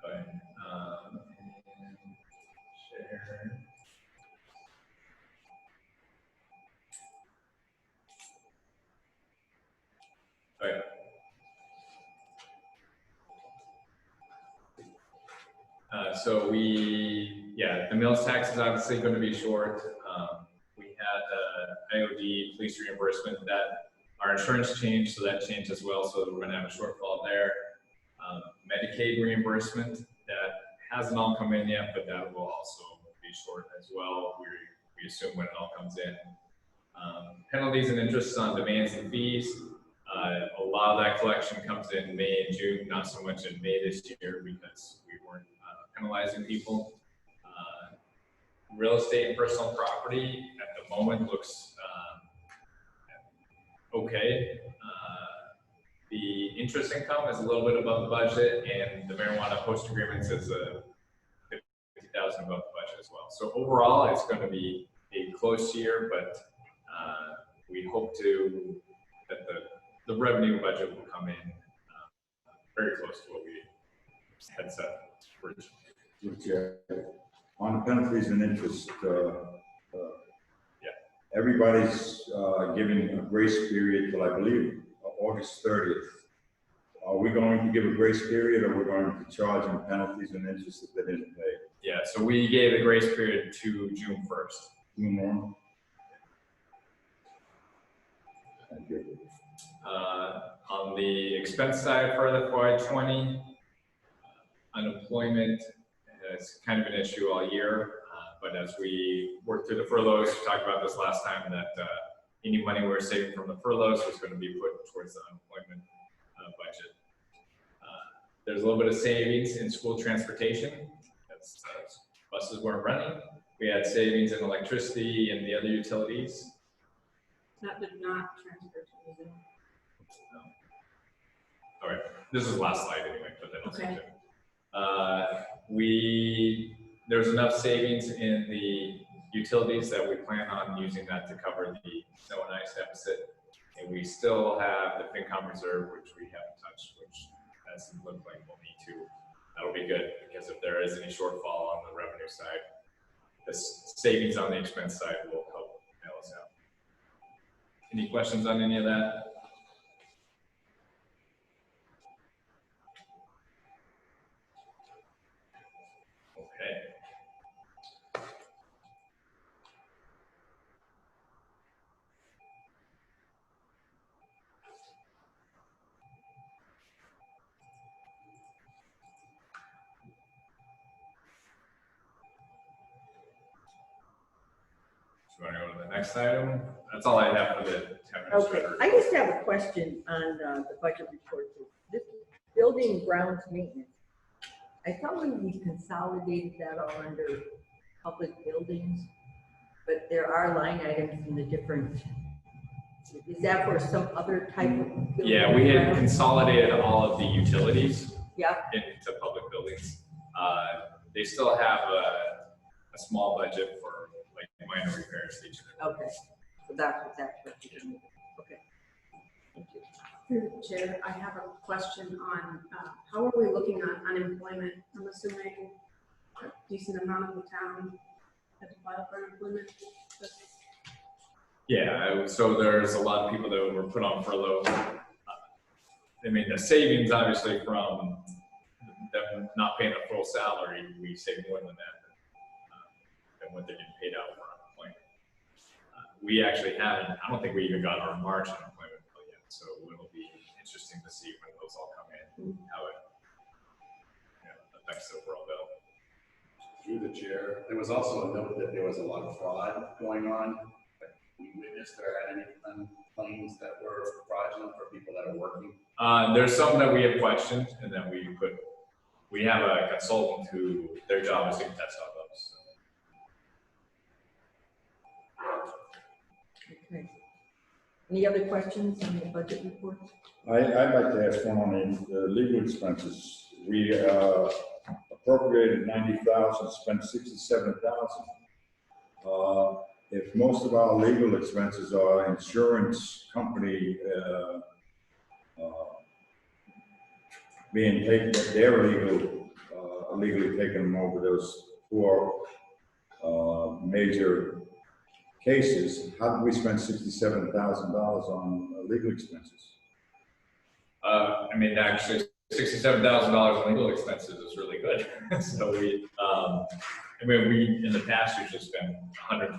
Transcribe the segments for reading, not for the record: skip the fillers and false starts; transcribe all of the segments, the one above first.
Okay. Share. Okay. So the mills tax is obviously going to be short. We had IOD police reimbursement that our insurance changed, so that changed as well. So we're going to have a shortfall there. Medicaid reimbursement that hasn't all come in yet, but that will also be short as well. We assume when it all comes in. Penalties and interests on demands and fees. A lot of that collection comes in May and June, not so much in May this year because we weren't penalizing people. Real estate and personal property at the moment looks okay. The interest income is a little bit above the budget, and the marijuana post agreements is a 50,000 above the budget as well. So overall, it's going to be a close year, but we hope that the revenue budget will come in very close to what we had set. On penalties and interest, everybody's giving a grace period till I believe August 30th. Are we going to give a grace period, or we're going to charge them penalties and interest if they didn't pay? Yeah, so we gave a grace period to June 1st. June 1? Thank you. On the expense side for the FY20, unemployment is kind of an issue all year, but as we work through the furloughs, we talked about this last time, that any money we're saving from the furloughs was going to be put towards the unemployment budget. There's a little bit of savings in school transportation. That's, buses weren't running. We had savings in electricity and the other utilities. That did not transfer to the All right, this is the last slide anyway, but then okay. There's enough savings in the utilities that we plan on using that to cover the snow and ice deficit. And we still have the FinCom reserve, which we haven't touched, which doesn't look like we'll need to. That'll be good, because if there is any shortfall on the revenue side, the savings on the expense side will help bail us out. Any questions on any of that? Okay. So you want to go to the next item? That's all I have for the 10 minutes. Okay, I just have a question on the budget report. This building grounds maintenance, I thought we consolidated that all under public buildings, but there are line items in the different. Is that for some other type of building? Yeah, we had consolidated all of the utilities into public buildings. They still have a small budget for like minor repairs each of them. Okay, so that's what that question is. Okay. Thank you. Through the chair, I have a question on how are we looking on unemployment? I'm assuming a decent amount of the town had to file for unemployment. Yeah, so there's a lot of people that were put on furlough. I mean, the savings obviously from them not paying a full salary, we save more than that than what they're getting paid out for unemployment. We actually haven't, I don't think we even got our March unemployment bill yet, so it'll be interesting to see when those all come in, how it affects the overall bill. Through the chair, there was also a note that there was a lot of fraud going on. We witnessed there had any claims that were fraudulent for people that are working. There's some that we have questioned, and then we have a consultant who their job is to test all those. So. Okay. Any other questions on the budget report? I'd like to ask one on the legal expenses. We appropriated 90,000, spent 67,000. If most of our legal expenses are insurance company being taken, their legal legally taking them over those 4 major cases, how did we spend $67,000 on legal expenses? I mean, actually, $67,000 in legal expenses is really good. So I mean, we in the past usually spend $120,000.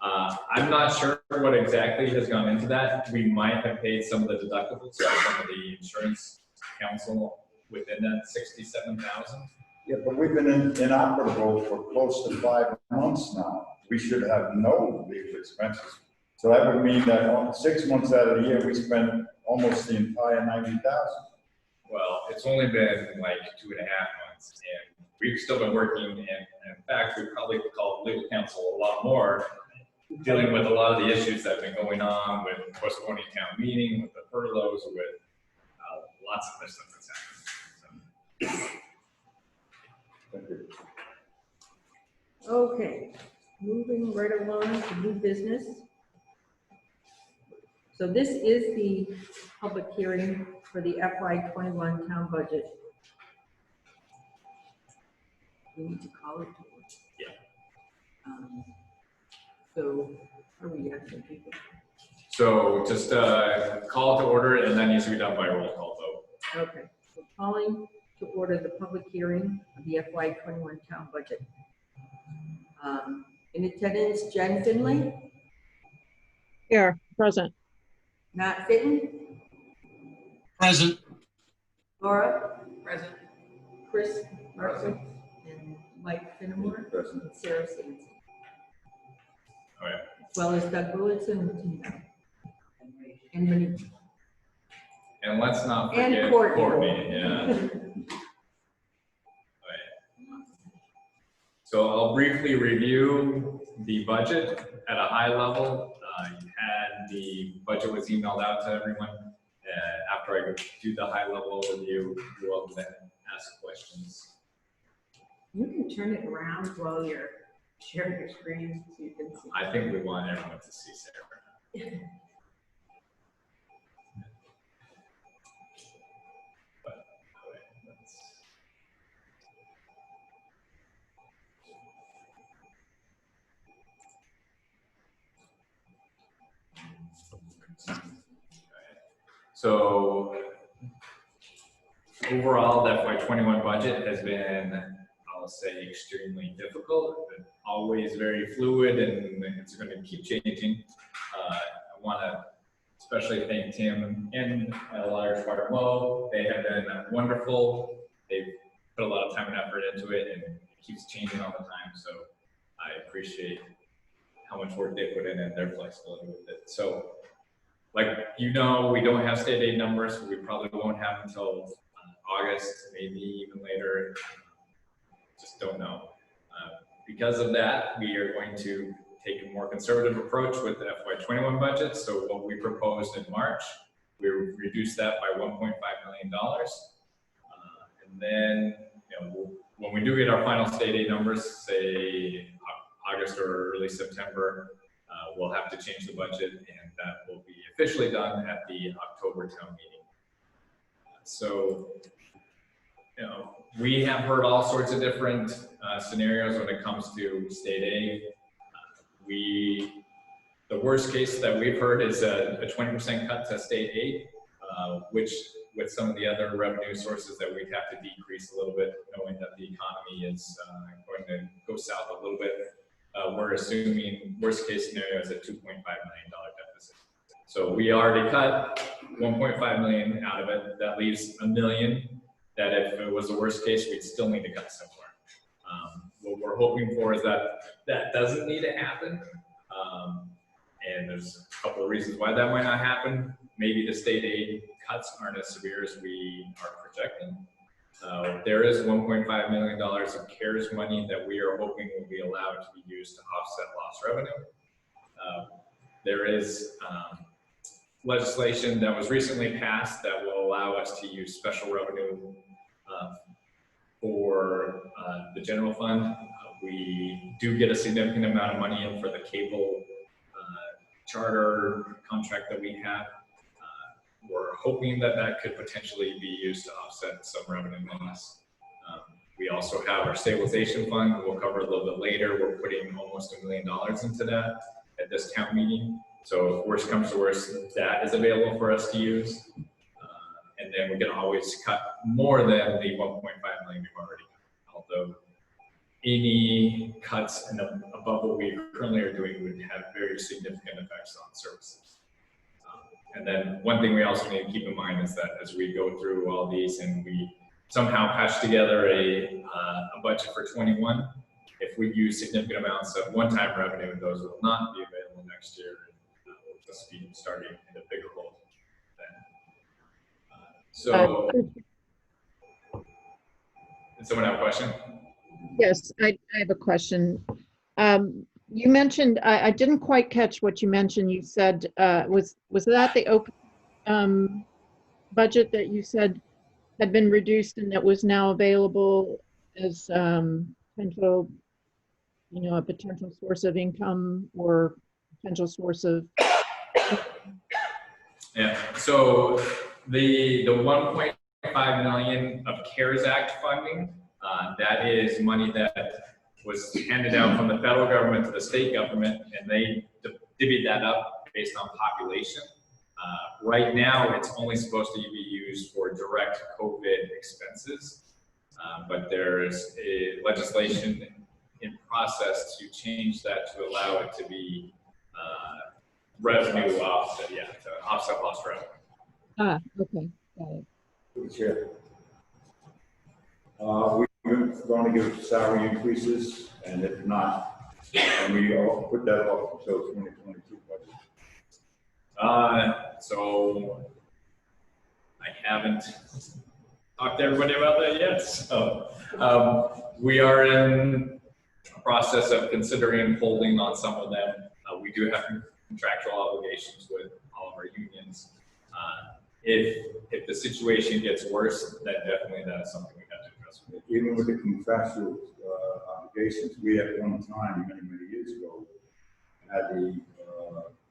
I'm not sure what exactly has gone into that. We might have paid some of the deductibles, so some of the insurance counsel within that $67,000. Yeah, but we've been inoperable for close to 5 months now. We should have no legal expenses. So that would mean that on 6 months out of the year, we spend almost the entire $90,000. Well, it's only been like 2.5 months, and we've still been working. And in fact, we probably could call legal counsel a lot more, dealing with a lot of the issues that have been going on with postponing town meeting, with the furloughs, with lots of other stuff that's happening. Thank you. Okay, moving right along to new business. So this is the public hearing for the FY21 town budget. We need to call it to order. Yeah. So are we actually people? So just call to order, and that needs to be done by roll call vote. Okay, so calling to order the public hearing of the FY21 town budget. In attendance, Jen Finley, Here, present. Matt Fitton, Present. Laura, present, Chris Marson, and Mike Finnemore, Present. and Sarah Sands, Oh yeah. as well as Doug Willitson and Tina. And Monique. And let's not And forget Courtney. Courtney. Yeah. So I'll briefly review the budget at a high level. You had the budget was emailed out to everyone. After I do the high level overview, you're welcome to ask questions. You can turn it around while you're sharing your screen so you can see. I think we want everyone to see Sarah. But, okay, So overall, the FY21 budget has been, I'll say, extremely difficult, but always very fluid, and it's going to keep changing. I want to especially thank Tim and a large part of Mo. They have been wonderful. They've put a lot of time and effort into it, and it keeps changing all the time. So I appreciate how much work they put in and their flexibility with it. So, like, you know, we don't have state aid numbers. We probably won't have until August, maybe even later. Just don't know. Because of that, we are going to take a more conservative approach with the FY21 budget. So what we proposed in March, we reduced that by $1.5 million. And then, you know, when we do get our final state aid numbers, say August or early September, we'll have to change the budget, and that will be officially done at the October town meeting. So, you know, we have heard all sorts of different scenarios when it comes to state aid. The worst case that we've heard is a 20% cut to state aid, which with some of the other revenue sources that we'd have to decrease a little bit, knowing that the economy is going to go south a little bit. We're assuming worst case scenario is a $2.5 million deficit. So we already cut 1.5 million out of it. That leaves $1 million that if it was the worst case, we'd still need to cut somewhere. What we're hoping for is that that doesn't need to happen. And there's a couple of reasons why that might not happen. Maybe the state aid cuts aren't as severe as we are projecting. There is $1.5 million of CARES money that we are hoping will be allowed to be used to offset lost revenue. There is legislation that was recently passed that will allow us to use special revenue for the general fund. We do get a significant amount of money in for the cable charter contract that we have. We're hoping that that could potentially be used to offset some revenue loss. We also have our stabilization fund, we'll cover a little bit later. We're putting almost $1 million into that at this town meeting. So if worst comes to worst, that is available for us to use. And then we can always cut more than the 1.5 million we've already cut. Although any cuts above what we currently are doing would have very significant effects on services. And then one thing we also need to keep in mind is that as we go through all these and we somehow patch together a budget for 21, if we use significant amounts of one-time revenue, those will not be available next year. We'll just be starting in a bigger hole then. So, did someone have a question? Yes, I have a question. You mentioned, I didn't quite catch what you mentioned. You said, was that the open budget that you said had been reduced and that was now available as potential, a potential source of income or potential source of? Yeah, so the 1.5 million of CARES Act funding, that is money that was handed down from the federal government to the state government, and they divvied that up based on population. Right now, it's only supposed to be used for direct COVID expenses, but there's a legislation in process to change that to allow it to be revenue offset, to offset lost revenue. Okay, got it. To the chair. We're going to give salary increases, and if not, and we all put that off until 2022 budget. So I haven't talked to everybody about that yet. So we are in a process of considering holding on some of them. We do have contractual obligations with all of our unions. If the situation gets worse, then definitely that is something we have to address. Even with the contractual obligations, we at one time, many years ago, had the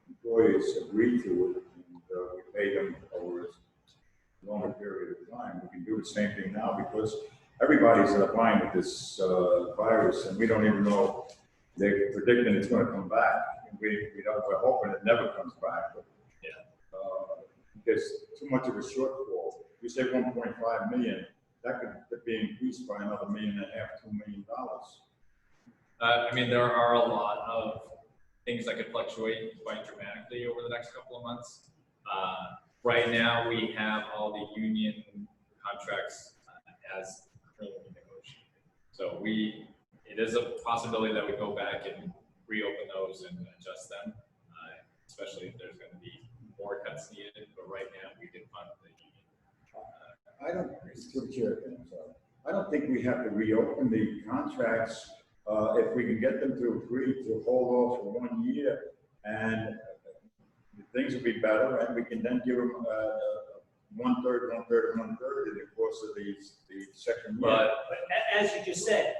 employees agree to it, and we paid them over a longer period of time. We can do the same thing now because everybody's applying with this virus, and we don't even know. They're predicting it's going to come back. We're hoping it never comes back, but there's too much of a shortfall. You say 1.5 million, that could be increased by another $1.5 million, $2 million. I mean, there are a lot of things that could fluctuate quite dramatically over the next couple of months. Right now, we have all the union contracts as currently negotiated. So it is a possibility that we go back and reopen those and adjust them, especially if there's going to be more cuts needed. But right now, we can fund the union. I don't think we have to reopen the contracts if we can get them to agree to hold off for 1 year, and things will be better, and we can then give them one-third in the course of the second year. But as you just said,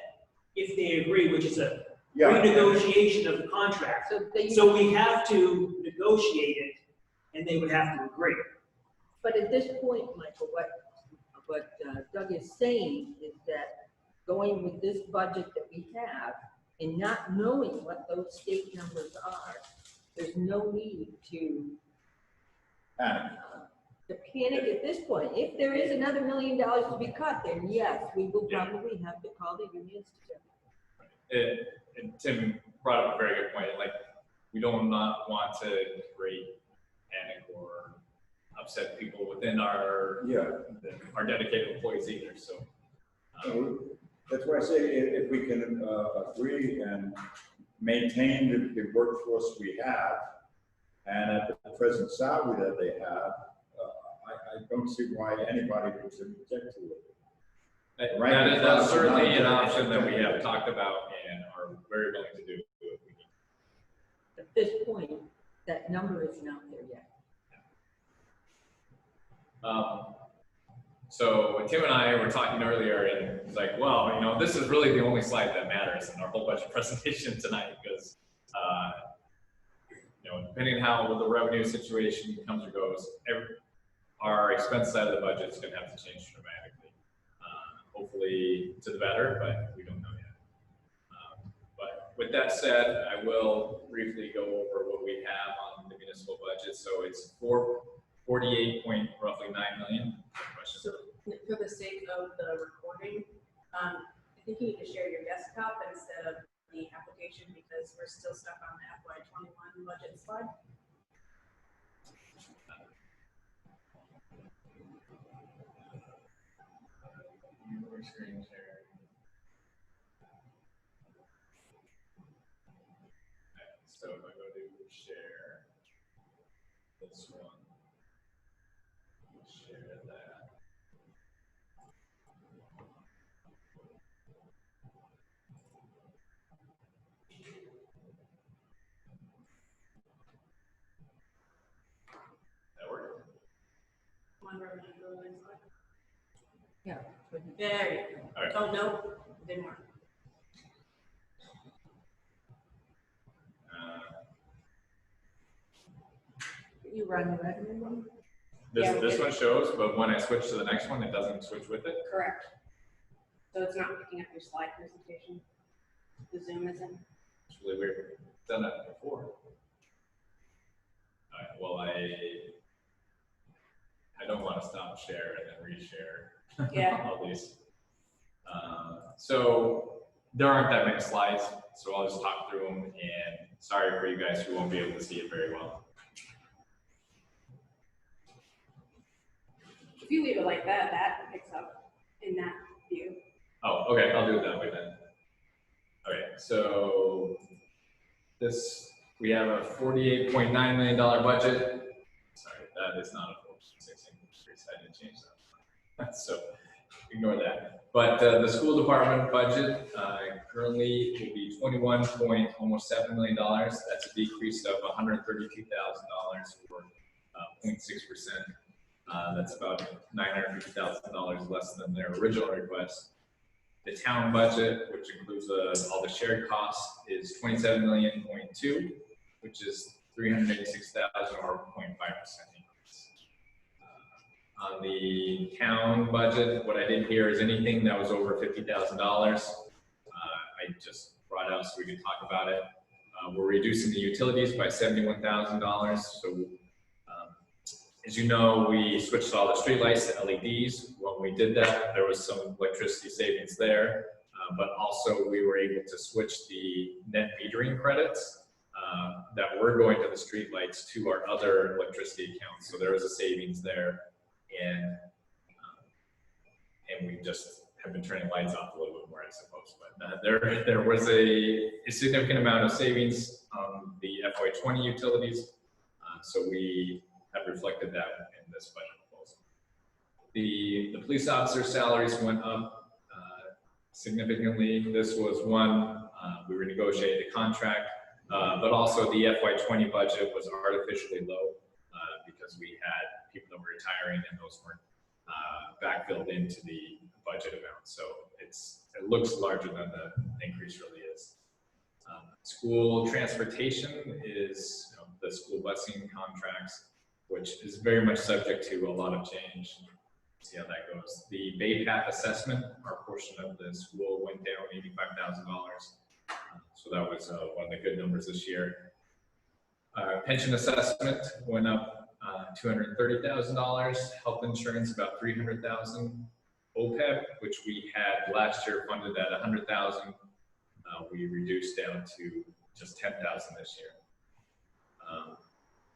if they agree, which is a renegotiation of the contract, so we have to negotiate it, and they would have to agree. But at this point, Michael, what Doug is saying is that going with this budget that we have and not knowing what those state numbers are, there's no need to panic at this point. If there is another $1 million to be cut, then yes, we will probably have to call the unions together. And Tim brought up a very good point. Like, we don't not want to create panic or upset people within our dedicated employees either. So that's why I say if we can agree and maintain the workforce we have, and at the present salary that they have, I don't see why anybody would object to it. That's certainly an option that we have talked about and are very willing to do. At this point, that number isn't out there yet. So Tim and I were talking earlier, and it's like, well, this is really the only slide that matters in our whole budget presentation tonight, because depending on how the revenue situation comes or goes, our expense side of the budget is going to have to change dramatically. Hopefully, to the better, but we don't know yet. But with that said, I will briefly go over what we have on the municipal budget. So it's roughly 9 million. Questions? So for the sake of the recording, I think you need to share your desktop instead of the application because we're still stuck on the FY21 budget slide. Your screen share. Okay, so if I go to share this one, share that. That work? One revenue building slide. Yeah. There you go. All right. Oh, no, it didn't work. You run the revenue one? This one shows, but when I switch to the next one, it doesn't switch with it. Correct. So it's not picking up your slide presentation. The Zoom isn't. It's really weird. Done that before. All right, well, I don't want to stop share and then reshare. Yeah. All these. So there aren't that many slides, so I'll just talk through them. And sorry for you guys who won't be able to see it very well. If you leave it like that, that picks up in that view. Oh, okay, I'll do it that way then. All right, so we have a $48.9 million budget. Sorry, that is not a 4.6 increase. I didn't change that. So ignore that. But the school department budget currently will be almost $7 million. That's a decrease of $132,000 or 0.6%. That's about $950,000 less than their original request. The town budget, which includes all the shared costs, is $27.2 million, which is $386,000 or 0.5% increase. On the town budget, what I did here is anything that was over $50,000. I just brought out so we could talk about it. We're reducing the utilities by $71,000. So, as you know, we switched all the streetlights to LEDs. When we did that, there was some electricity savings there, but also we were able to switch the net metering credits that were going to the streetlights to our other electricity accounts. So there was a savings there, and we just have been turning lights off a little bit more, I suppose. But there was a significant amount of savings on the FY20 utilities, so we have reflected that in this budget proposal. The police officer salaries went up significantly. This was one, we renegotiated the contract, but also the FY20 budget was artificially low because we had people that were retiring and those weren't backfilled into the budget amount. So it looks larger than the increase really is. School transportation is the school busing contracts, which is very much subject to a lot of change. See how that goes. The Bay Path assessment, our portion of the school went down $85,000. So that was one of the good numbers this year. Pension assessment went up $230,000. Health insurance about $300,000. OPEB, which we had last year funded at $100,000, we reduced down to just $10,000 this year.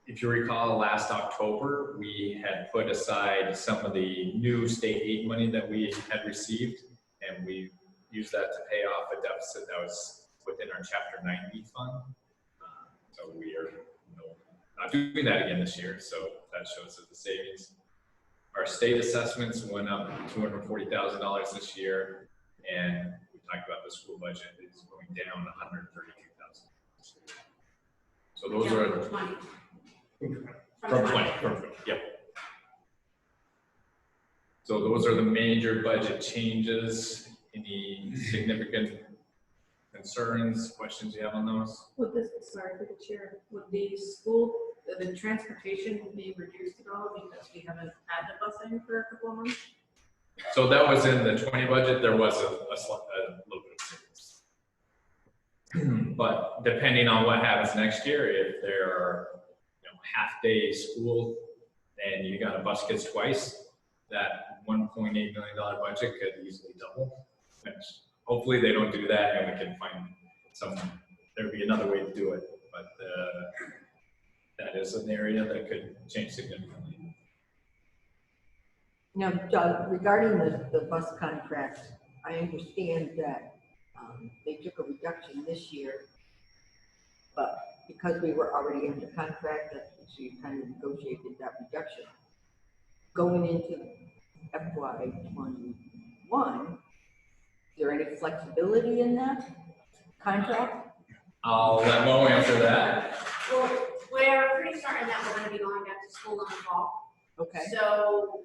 If you recall, last October, we had put aside some of the new state aid money that we had received, and we used that to pay off a deficit that was within our Chapter 90 fund. So we are not doing that again this year, so that shows us the savings. Our state assessments went up $240,000 this year, and we talked about the school budget is going down $132,000. So those are 20. From 20, yep. So those are the major budget changes. Any significant concerns, questions you have on those? Would sorry for the chair, would the transportation be reduced at all because we haven't had the busing for a couple of months? So that was in the 20 budget, there was a little bit of savings. But depending on what happens next year, if there are, half-day school and you got to bus kids twice, that $1.8 million budget could easily double. Which hopefully they don't do that and we can find there'd be another way to do it. But that is an area that could change significantly. Now, Doug, regarding the bus contract, I understand that they took a reduction this year, but because we were already under contract, so you kind of negotiated that reduction. Going into FY21, is there any flexibility in that contract? I'll let Mo answer that. Well, we're pretty certain that we're gonna be going back to school in the fall. Okay. So,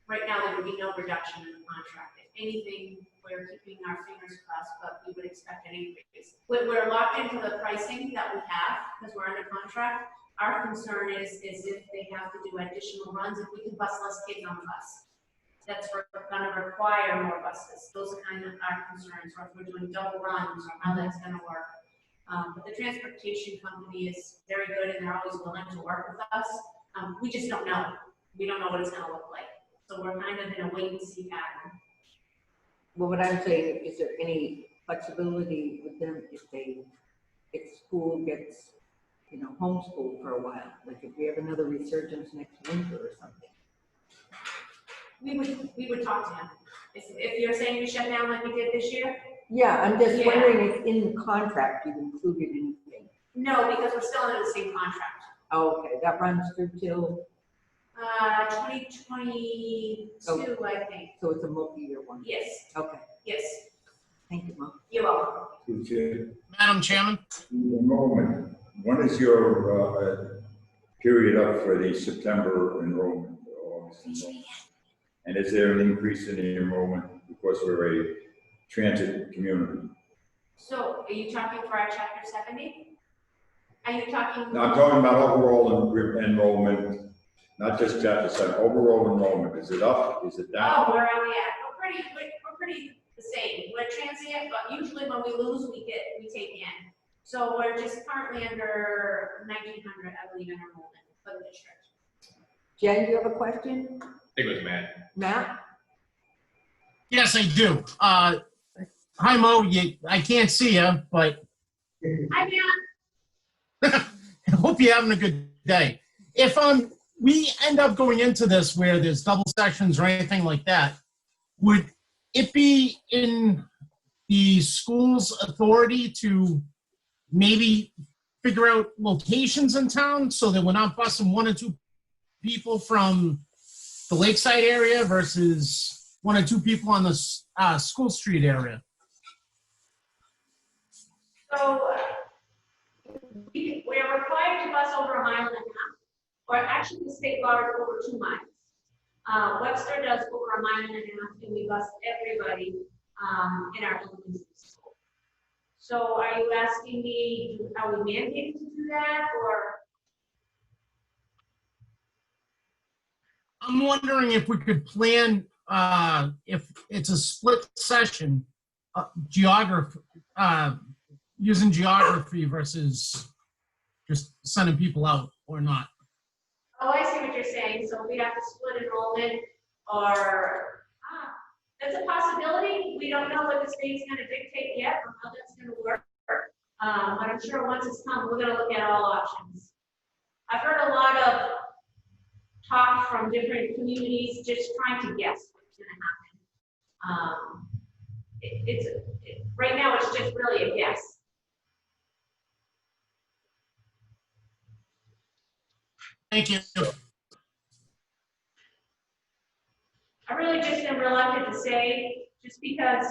right now, there would be no reduction in the contract. If anything, we're keeping our fingers crossed, but we would expect an increase. We're locked into the pricing that we have, because we're under contract. Our concern is if they have to do additional runs, if we can bus less kids on the bus. That's gonna require more buses. Those are kind of our concerns, or if we're doing double runs, or how that's gonna work. But the transportation company is very good, and they're always willing to work with us. We just don't know. We don't know what it's gonna look like. So we're kind of in a wait and see pattern. Well, what I'm saying, is there any flexibility with them if school gets, homeschooled for a while? Like if we have another resurgence next winter or something? We would talk to him. If you're saying we shut down like we did this year? Yeah, I'm just Yeah. wondering if in the contract you've included anything. No, because we're still under the same contract. Oh, okay, that runs through till, 2022, I think. so it's a multi-year one? Yes, Okay, yes. thank you, Mom. You're welcome. Madam Chairman, Enrollment, when is your period up for the September enrollment, or August enrollment? And is there an increase in the enrollment because we're a transit community? So are you talking for our chapter 70? Are you talking? Now, I'm talking about overall enrollment, not just chapter 7, overall enrollment. Is it up? Is it down? Oh, where are we at? We're pretty the same. We're transient, but usually when we lose, we take in. So we're just currently under 1,900, I believe, in enrollment for the district. Jen, you have a question? I think it was Matt. Matt? yes, I do. Hi, Mo. I can't see you, but Hi, Matt. I hope you're having a good day. If we end up going into this where there's double sessions or anything like that, would it be in the school's authority to maybe figure out locations in town so that we're not busing 1 or 2 people from the Lakeside area versus 1 or 2 people on the School Street area? So we're required to bus over 1.5 miles, or actually the state law is over 2 miles. Webster does over 1.5 miles, and we bus everybody in our elementary school. So are you asking me, are we mandated to do that, or? I'm wondering if we could plan, if it's a split session, geography, using geography versus just sending people out or not. Oh, I see what you're saying. So we have to split enrollment, or that's a possibility. We don't know what the state's going to dictate yet, or how that's going to work. But I'm sure once it's come, we're going to look at all options. I've heard a lot of talk from different communities, just trying to guess what's going to happen. Right now, it's just really a guess. Thank you. I really just am reluctant to say, just because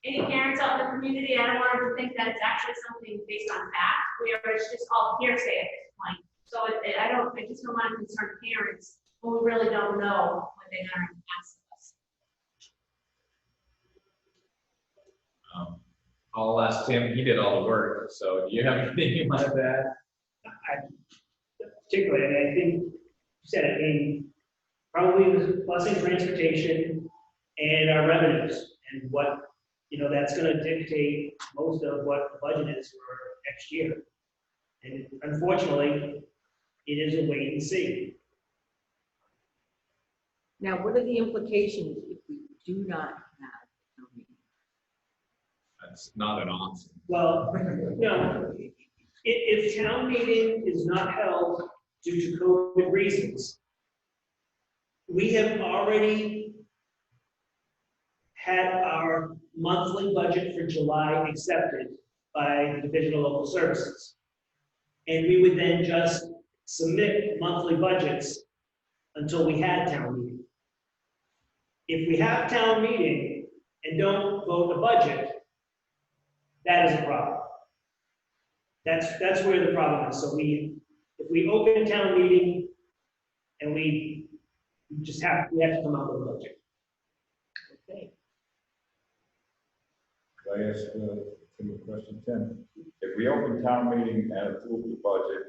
any parents out in the community, I don't want them to think that it's actually something based on fact, where it's just all hearsay at this point. So I just don't want to concern parents when we really don't know what they're going to ask us. I'll ask Tim, he did all the work, so do you have anything you want to add? Particularly, and I think you said it, probably it was busing transportation and our revenues, and what, that's gonna dictate most of what the budget is for next year. And unfortunately, it is a wait and see. Now, what are the implications if we do not have town meeting? That's not an option. Well, if town meeting is not held due to COVID reasons, we have already had our monthly budget for July accepted by the Division of Local Services. And we would then just submit monthly budgets until we had town meeting. If we have town meeting and don't vote the budget, that is a problem. That's where the problem is. So if we open town meeting and we have to come up with a budget. Okay. Could I ask a question, Tim? If we open town meeting and approve the budget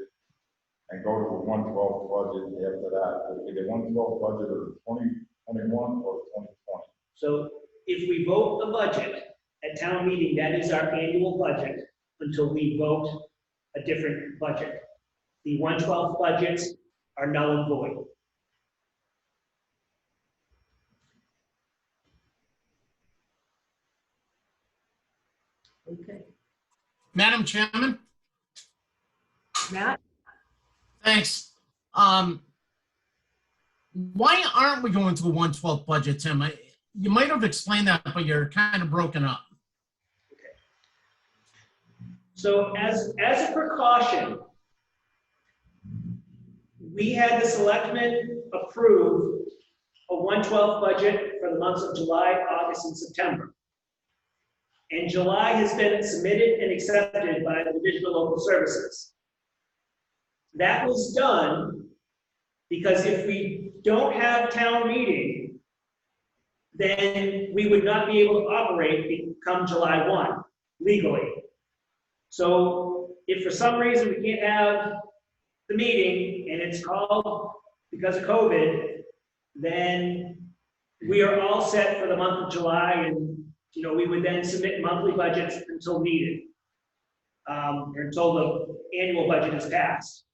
and go to a 112 budget after that, will it be the 112 budget of 2021 or 2020? So if we vote the budget at town meeting, that is our annual budget until we vote a different budget. The 112 budgets are null and void. Okay. Madam Chairman, Matt? thanks. Why aren't we going to the 112 budget, Tim? You might have explained that, but you're kind of broken up. So as a precaution, we had the selectmen approve a 112 budget for the months of July, August, and September. And July has been submitted and accepted by the Division of Local Services. That was done because if we don't have town meeting, then we would not be able to operate come July 1 legally. So if for some reason we can't have the meeting and it's called because of COVID, then we are all set for the month of July, and we would then submit monthly budgets until needed, or until the annual budget is passed.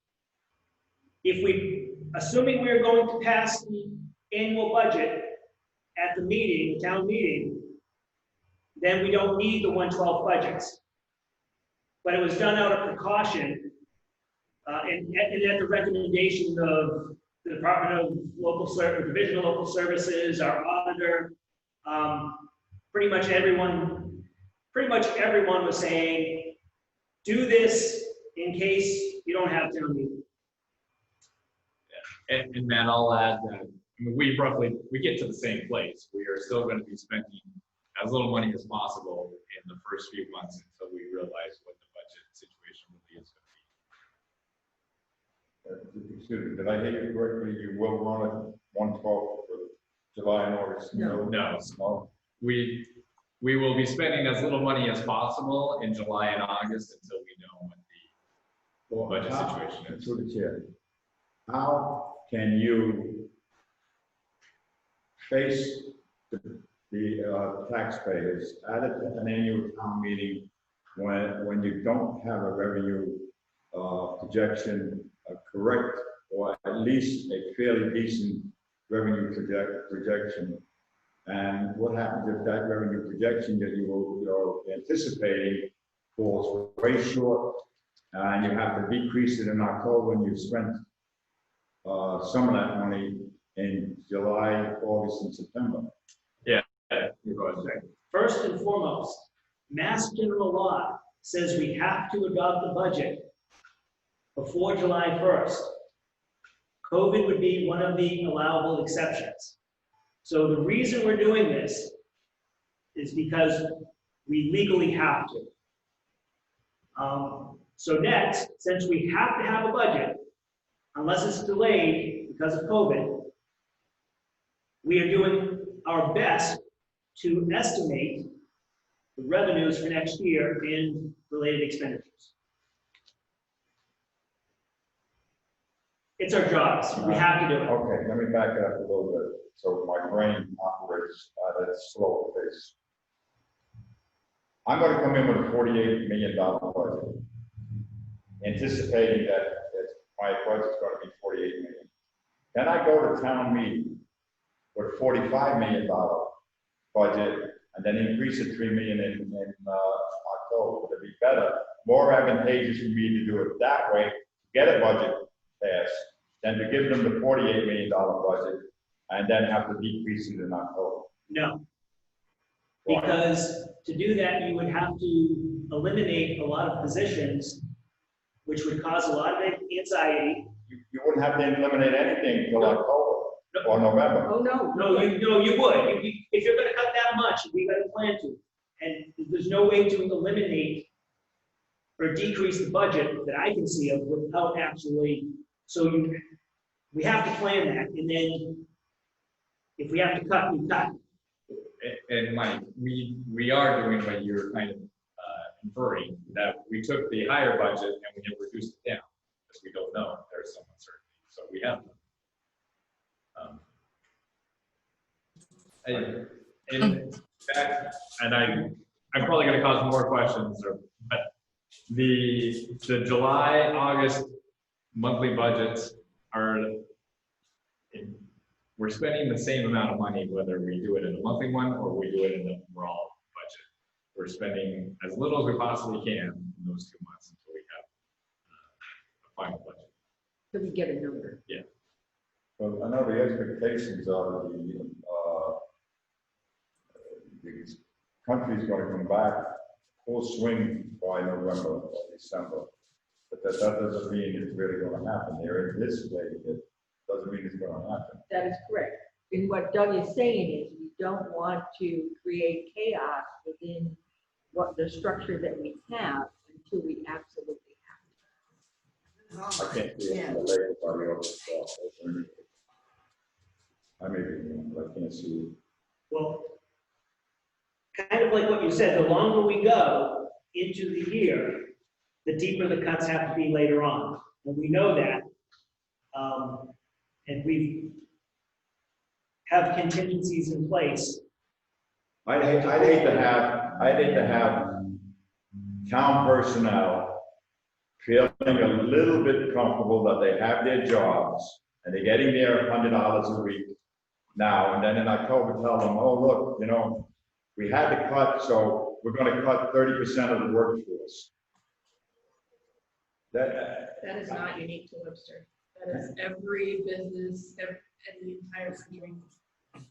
Assuming we're going to pass the annual budget at the meeting, the town meeting, then we don't need the 112 budgets. But it was done out of precaution, and at the recommendation of the Department of Local Service, Division of Local Services, our auditor. Pretty much everyone was saying, do this in case you don't have town meeting. Yeah. And Matt, I'll add that we get to the same place. We are still going to be spending as little money as possible in the first few months until we realize what the budget situation really is going to be. Excuse me, did I hear you correctly? You will run it 112 for July and August? No. We will be spending as little money as possible in July and August until we know what the budget situation is. Through the chair, how can you face the taxpayers at an annual town meeting when you don't have a revenue projection correct, or at least a fairly decent revenue projection? And what happens if that revenue projection that you're anticipating falls way short, and you have to decrease it in October, and you've spent some of that money in July, August, and September? Yeah, go ahead. First and foremost, Mass General Law says we have to adopt the budget before July 1st. COVID would be one of the allowable exceptions. So the reason we're doing this is because we legally have to. So next, since we have to have a budget, unless it's delayed because of COVID, we are doing our best to estimate the revenues for next year and related expenditures. It's our jobs. We have to do it. Okay, let me back it up a little bit. so my brain operates at a slower pace. I'm gonna come in with a $48 million budget, anticipating that my budget's gonna be $48 million. Then I go to town meeting with $45 million budget, and then increase it $3 million in October. It'd be better, more advantageous for me to do it that way, get a budget passed, than to give them the $48 million budget and then have to decrease it in October. No. Why? Because to do that, you would have to eliminate a lot of positions, which would cause a lot of anxiety. You wouldn't have to eliminate anything until October or November. Oh, no. No, you would. If you're gonna cut that much, we got a plan to. And there's no way to eliminate or decrease the budget that I can see of without actually, we have to plan that, and then if we have to cut, we cut. And Mike, we are doing what you're kind of inferring, that we took the higher budget and we have reduced it down, because we don't know, there's some uncertainty, so we have them. In fact, and I'm probably gonna cause more questions, but the July, August monthly budgets are, we're spending the same amount of money whether we do it in a monthly one or we do it in the overall budget. We're spending as little as we possibly can in those 2 months until we have a final budget. So we get a number. Yeah. Well, I know the expectations are the country's going to come back full swing by November or December. But that doesn't mean it's really going to happen. They're anticipating it. Doesn't mean it's going to happen. That is correct. And what Doug is saying is we don't want to create chaos within what the structure that we have until we absolutely have I can't see it in the Labor Party office. I may be wrong, but I can't see. Well, kind of like what you said, the longer we go into the year, the deeper the cuts have to be later on. And we know that. And we have contingencies in place. I'd hate to have town personnel feeling a little bit comfortable that they have their jobs and they're getting their $100 a week now, and then in October tell them, oh, look, you know, we had to cut, so we're going to cut 30% of the workforce. That is not unique to Webster. That is every business in the entire country.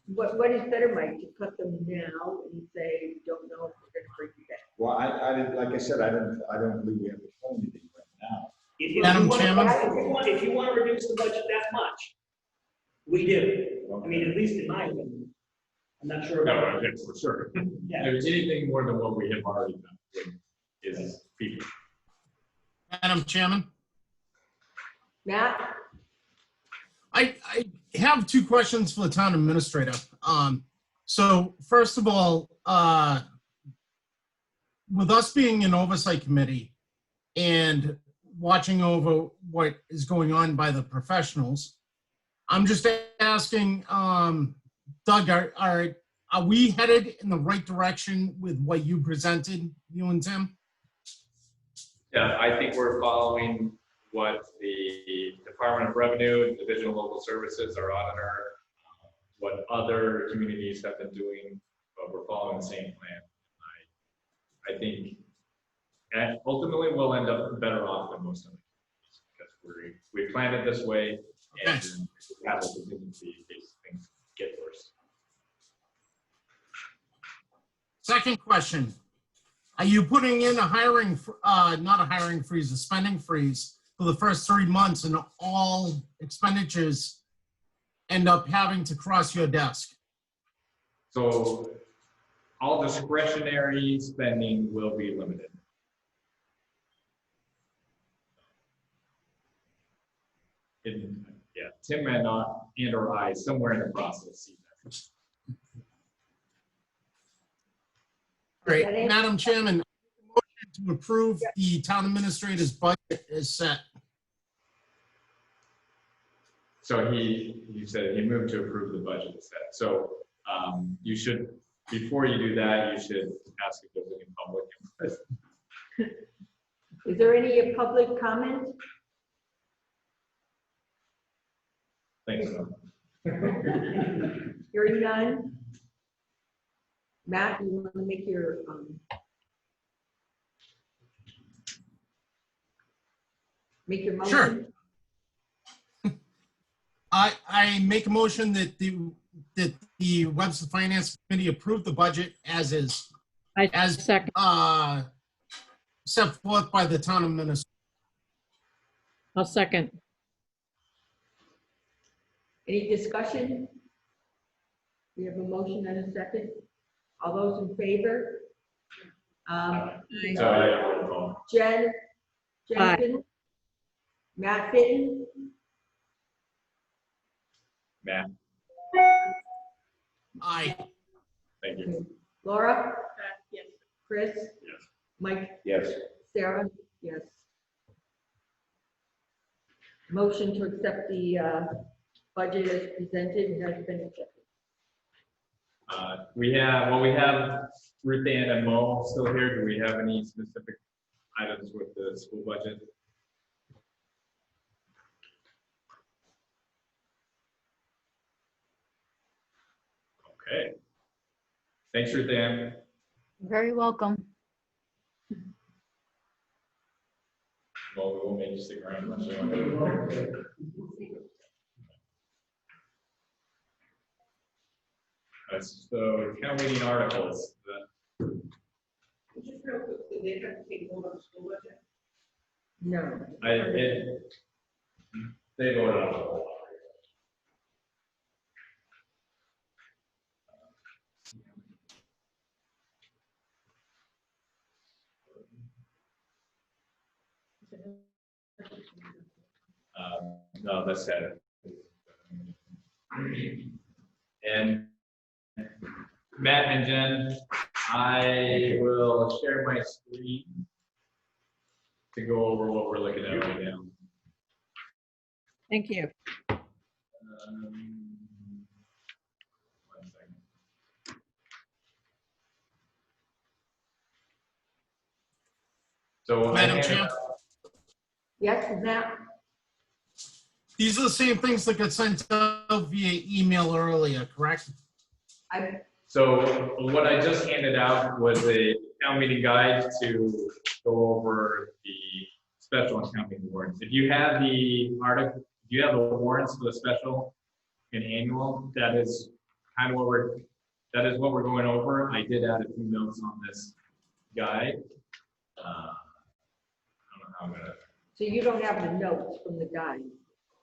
What is better, Mike, to cut them now and say, don't know if we're going to bring you back? Well, I didn't, like I said, I don't believe we have to cut anything right now. Madam Chairman? If you want to reduce the budget that much, we do. I mean, at least in my opinion. I'm not sure about. No, it's for sure. Yeah. If there's anything more than what we have already done is people. Madam Chairman? Matt? I have 2 questions for the town administrator. So first of all, with us being an oversight committee and watching over what is going on by the professionals, I'm just asking, Doug, are we headed in the right direction with what you presented, you and Tim? Yeah, I think we're following what the Department of Revenue, Division of Local Services, our auditor, what other communities have been doing, but we're following the same plan. I think, and ultimately we'll end up better off than most of the communities because we planned it this way, and we have a contingency in case things get worse. Second question. Are you putting in a hiring, not a hiring freeze, a spending freeze for the first 3 months and all expenditures end up having to cross your desk? So all discretionary spending will be limited. Yeah, Tim and or I, somewhere in the process, see that. Great. Madam Chairman, motion to approve the town administrator's budget is set. So he said he moved to approve the budget instead. So you should, before you do that, you should ask if there's any public input. Is there any public comment? Thanks. Hearing none? Matt, you want to make your, motion? Sure. I make a motion that the Webster Finance Committee approve the budget as is, I second. set forth by the town of Minnesota. I'll second. Any discussion? We have a motion and a second. All those in favor? So yeah, roll call. Jen Aye. Fitton? Matt Fitton? Matt, Aye. thank you. Laura? Yes. Chris? Yes. Mike? Yes. Sarah? Yes. Motion to accept the budget as presented has been accepted. We have Ruth Ann and Mo still here. Do we have any specific items with the school budget? Okay. Thanks, Ruth Ann. Very welcome. Well, we will make you stick around unless you want to. So town meeting articles. Just real quickly, they have to take hold of the school budget. No. They voted on the whole. No, that's it. And Matt and Jen, I will share my screen to go over what we're looking at right now. Thank you. One second. So Madam Chair, Yes, Matt? these are the same things that got sent out via email earlier, correct? So what I just handed out was a town meeting guide to go over the special and town meeting warrants. If you have the article, if you have the warrants for the special and annual, that is kind of what we're going over. I did add a few notes on this guide. I don't know how I'm gonna, So you don't have the notes from the guide?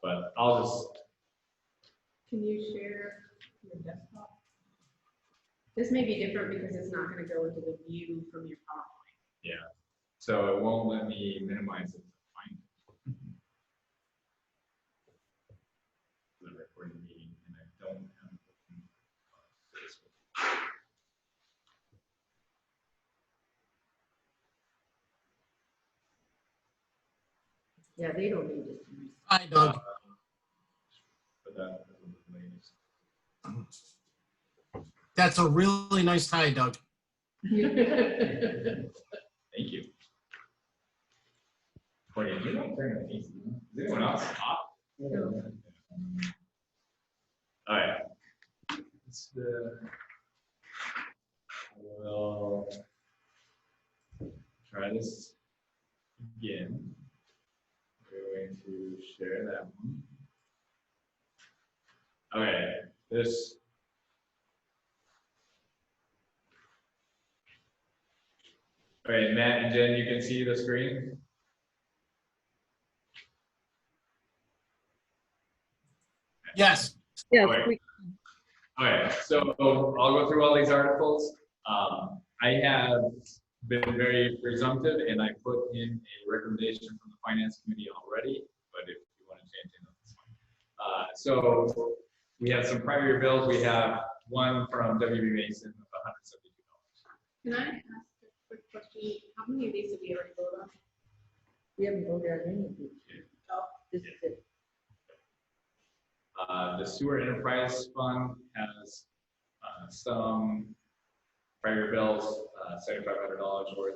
but I'll just, Can you share your desktop? This may be different because it's not gonna go into the view from your PowerPoint. yeah. So it won't let me minimize it. Fine. The recording meeting, and I don't have. Yeah, they don't need to see. Hi, Doug. But that was the latest. That's a really nice tie, Doug. Thank you. Courtney, you don't turn it easy. Is anyone else hot? No. All right. We'll try this again. We're going to share that one. Okay, this. All right, Matt and Jen, you can see the screen? Yes. Yes, Okay. we- Okay, so I'll go through all these articles. I have been very presumptive and I put in a recommendation from the finance committee already, but if you want to change it, that's fine. So we have some prior year bills. We have one from WB Mason of $172. Can I ask a quick question? How many of these did we already vote on? We haven't voted on any of these. Oh. This is it. The sewer enterprise fund has some prior bills, $7,500 worth.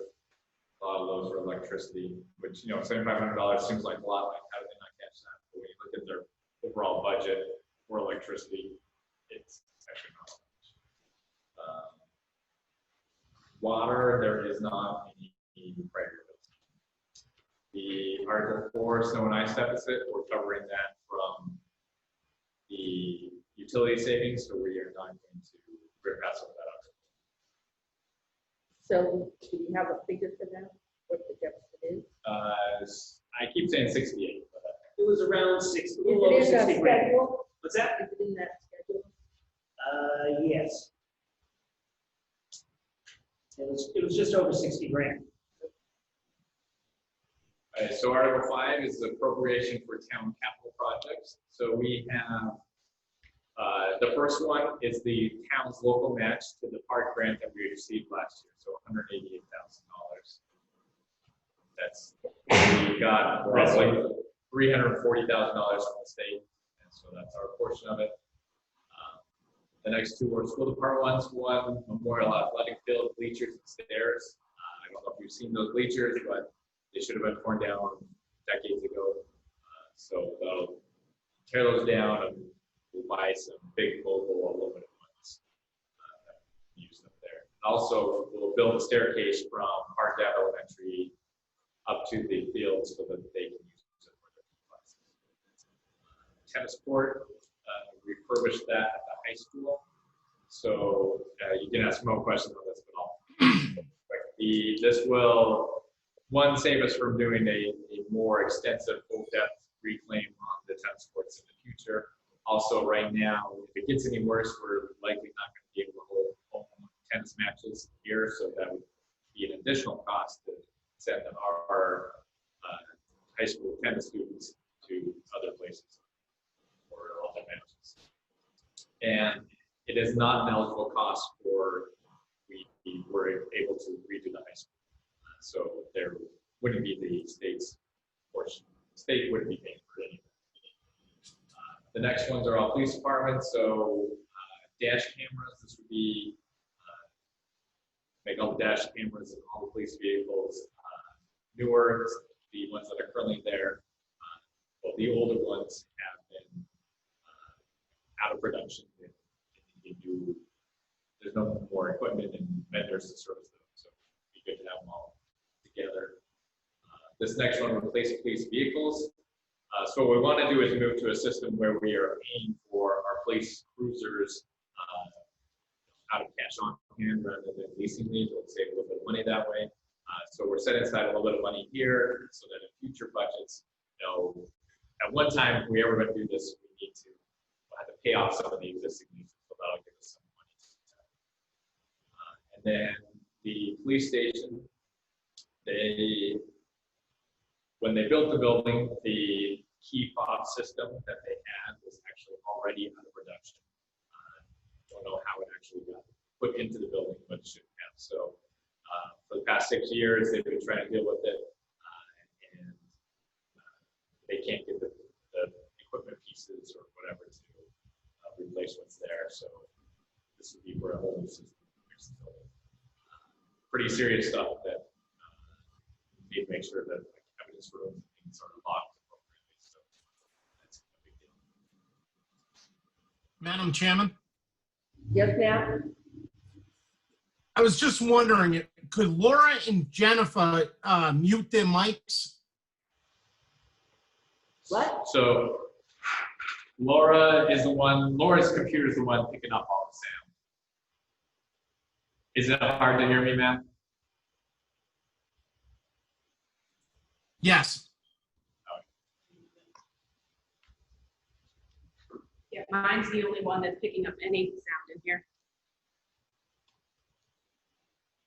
A lot of those for electricity, which, you know, $7,500 seems like a lot, like how did they not catch that? But when you look at their overall budget for electricity, it's actually not much. Water, there is not any prior bills. The Article 4 snow and ice deficit, we're covering that from the utility savings, so we are not going to pass over that out. So do you have a figure for that, what the deficit is? I keep saying 68, but It was around 60, a Is little over it in that 60 grand. schedule? What's that? Is it in that schedule? Yes. It was just over 60 grand. so Article 5 is the appropriation for town capital projects. So we have, the first one is the town's local match to the park grant that we received last year, so $188,000. That's, we got roughly $340,000 from the state, and so that's our portion of it. The next two are school department ones. One, Memorial Athletic Field, bleachers and stairs. I don't know if you've seen those bleachers, but they should have been torn down decades ago. So they'll tear those down and we'll buy some big mobile aluminum ones. Use them there. Also, we'll build a staircase from Parkdale Elementary up to the field so that they can use it for their classes. Tennis court, refurbished that at the high school. So you can ask more questions on this, but this will, one, save us from doing a more extensive full depth reclaim on the tennis courts in the future. Also, right now, if it gets any worse, we're likely not going to be able to hold home tennis matches here, so that would be an additional cost to send our high school tennis students to other places for all the matches. And it is not an eligible cost for, we were able to redo the high school. So there wouldn't be the state's portion. The state wouldn't be paying for anything. The next ones are all police departments. So dash cameras, this would be, make all the dash cameras in all the police vehicles newer, the ones that are currently there. Well, the older ones have been out of production. There's no more equipment and vendors to service them, so it'd be good to have them all together. This next one, replace police vehicles. So what we want to do is move to a system where we are paying for our police cruisers out of cash on hand rather than leasing these. We'll save a little bit of money that way. So we're setting aside a little bit of money here so that in future budgets, you know, at one time, if we ever going to do this, we need to have to pay off some of the existing leases. So that'll give us some money. And then the police station, when they built the building, the key fob system that they had was actually already out of production. Don't know how it actually got put into the building, but it shouldn't have. So for the past 6 years, they've been trying to deal with it, and they can't get the equipment pieces or whatever to replace what's there. So this would be for a whole new system. Pretty serious stuff that need to make sure that evidence rooms and things are locked appropriately. So that's a big deal. Madam Chairman, Yes, ma'am? I was just wondering, could Laura and Jennifer mute their mics? What? So Laura's computer is the one picking up all the sound. Is it hard to hear me, Matt? Yes. Yeah, mine's the only one that's picking up any sound in here.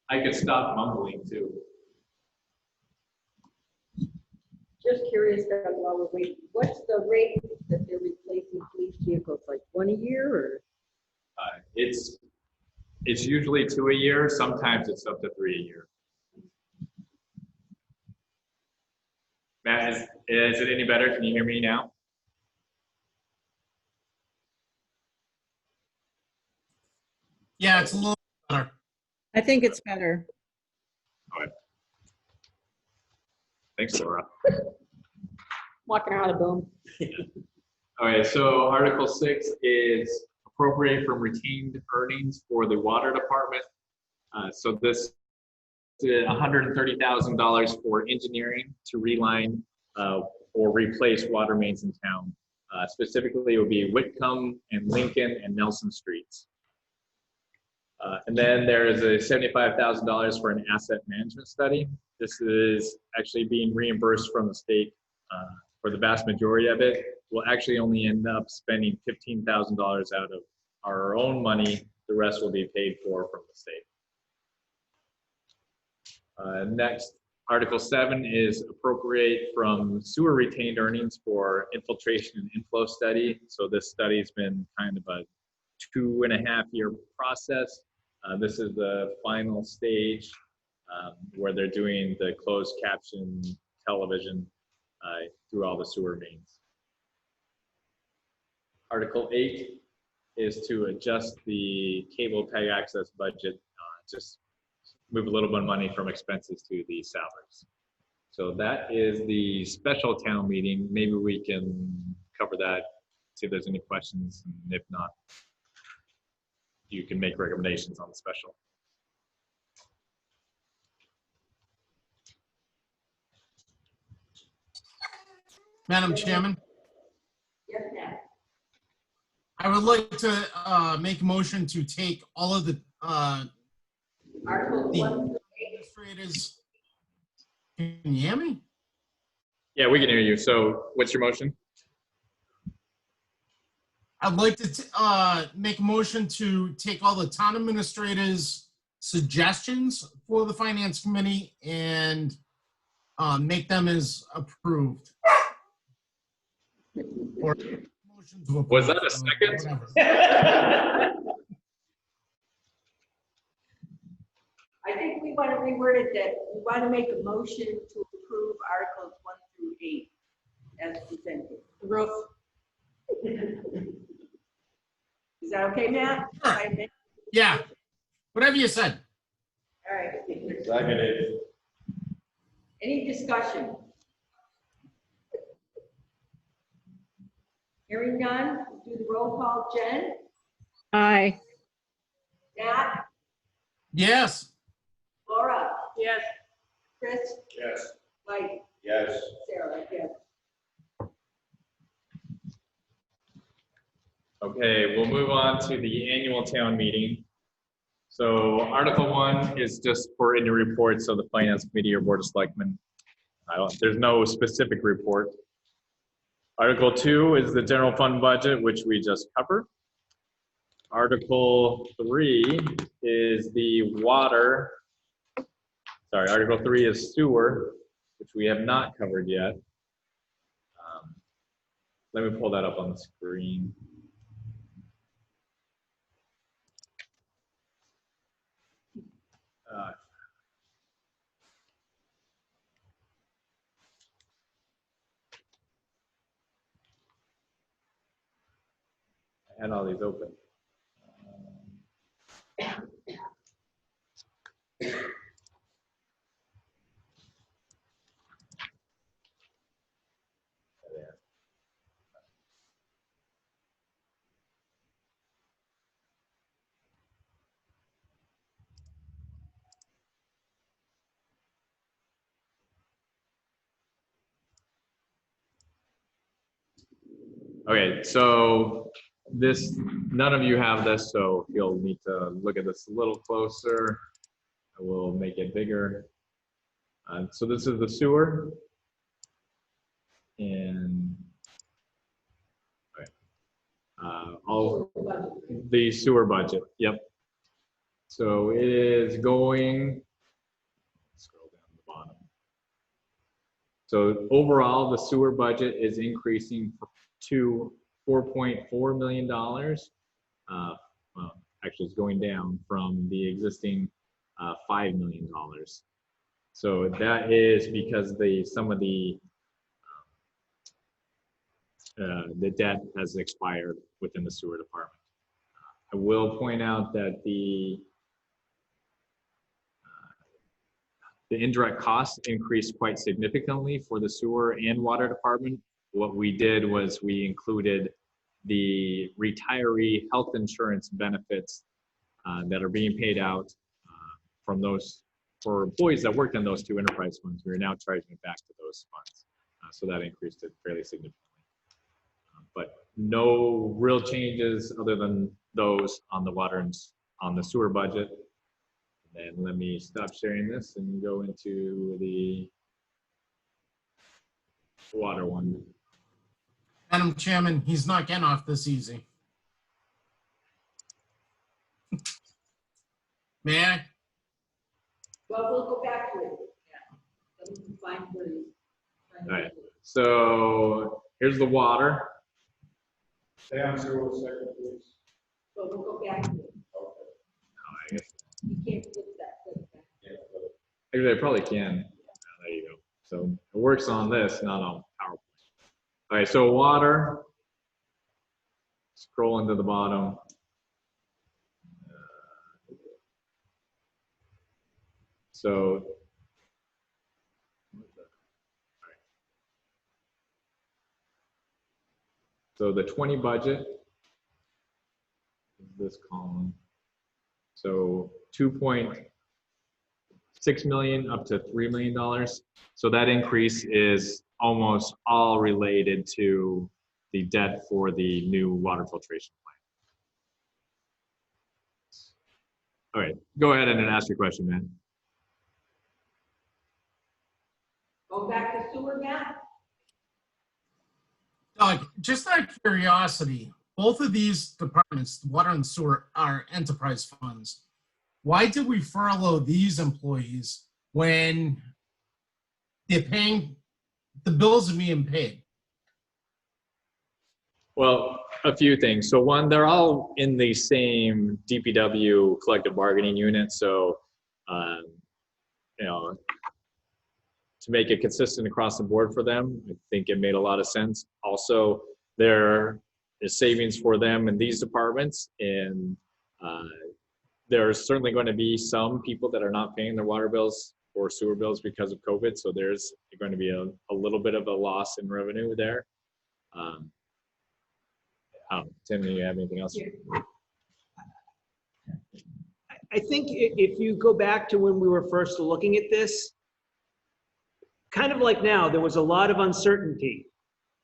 I could stop mumbling too. Just curious, while we're waiting, what's the rate that they're replacing police vehicles, like 1 a year or? It's usually 2 a year. Sometimes it's up to 3 a year. Matt, is it any better? Can you hear me now? Yeah, it's a little better. I think it's better. Thanks, Laura. Walking around a boom. Okay, so Article 6 is appropriate from retained earnings for the water department. So this is $130,000 for engineering to reline or replace water mains in town. Specifically, it would be Whitcomb and Lincoln and Nelson Streets. And then there is a $75,000 for an asset management study. This is actually being reimbursed from the state for the vast majority of it. We'll actually only end up spending $15,000 out of our own money. The rest will be paid for from the state. Next, Article 7 is appropriate from sewer retained earnings for infiltration and inflow study. So this study has been kind of a 2.5-year process. This is the final stage where they're doing the closed caption television through all the sewer mains. Article 8 is to adjust the cable pay access budget, just move a little bit of money from expenses to the salaries. So that is the special town meeting. Maybe we can cover that, see if there's any questions, and if not, you can make recommendations on the special. Madam Chairman, Yes, ma'am. I would like to make a motion to take all of the Article 1. administrators. Can you hear me? Yeah, we can hear you. So what's your motion? I'd like to make a motion to take all the town administrators' suggestions for the finance committee and make them as approved. Or motion to approve, Was that a second? whatever. I think we want to reword it that we want to make a motion to approve Articles 1 through 8 as presented. Roof. Is that okay, Matt? Sure. Yeah, whatever you said. All right. Seconded. Any discussion? Hearing none, do the roll call. Jen? Aye. Matt? Yes. Laura? Yes. Chris? Yes. Mike? Yes. Sarah? Yes. Okay, we'll move on to the annual town meeting. So Article 1 is just for any report, so the Finance Committee or Board of Selectmen. There's no specific report. Article 2 is the general fund budget, which we just covered. Article 3 is the water. Sorry, Article 3 is sewer, which we have not covered yet. Let me pull that up on the screen. I had all these open. Okay, so this, none of you have this, so you'll need to look at this a little closer. I will make it bigger. So this is the sewer. And the sewer budget, yep. So it is going, scroll down to the bottom. So overall, the sewer budget is increasing to $4.4 million. Well, actually, it's going down from the existing $5 million. So that is because some of the debt has expired within the sewer department. I will point out that the indirect costs increased quite significantly for the sewer and water department. What we did was we included the retiree health insurance benefits that are being paid out from those, for employees that worked in those two enterprise funds. We're now charging it back to those funds. So that increased it fairly significantly. But no real changes other than those on the water and on the sewer budget. And let me stop sharing this and go into the water one. Madam Chairman, he's not getting off this easy. May I? Well, we'll go back to it. Yeah. So we can find what it is. All right, so here's the water. Stay on sewer a second, please. But we'll go back to it. I guess, You can't flip that. actually, I probably can. There you go. So it works on this, not on PowerPoint. All right, so water. Scrolling to the bottom. So the 20 budget is this column. So 2.6 million up to $3 million. So that increase is almost all related to the debt for the new water filtration plant. All right, go ahead and ask your question, man. Go back to sewer, Matt? Doug, just out of curiosity, both of these departments, water and sewer, are enterprise funds. Why did we furlough these employees when they're paying, the bills are being paid? Well, a few things. So one, they're all in the same DPW collective bargaining unit. So, you know, to make it consistent across the board for them, I think it made a lot of sense. Also, there is savings for them in these departments, and there's certainly going to be some people that are not paying their water bills or sewer bills because of COVID. So there's going to be a little bit of a loss in revenue there. Tim, do you have anything else? I think if you go back to when we were first looking at this, kind of like now, there was a lot of uncertainty.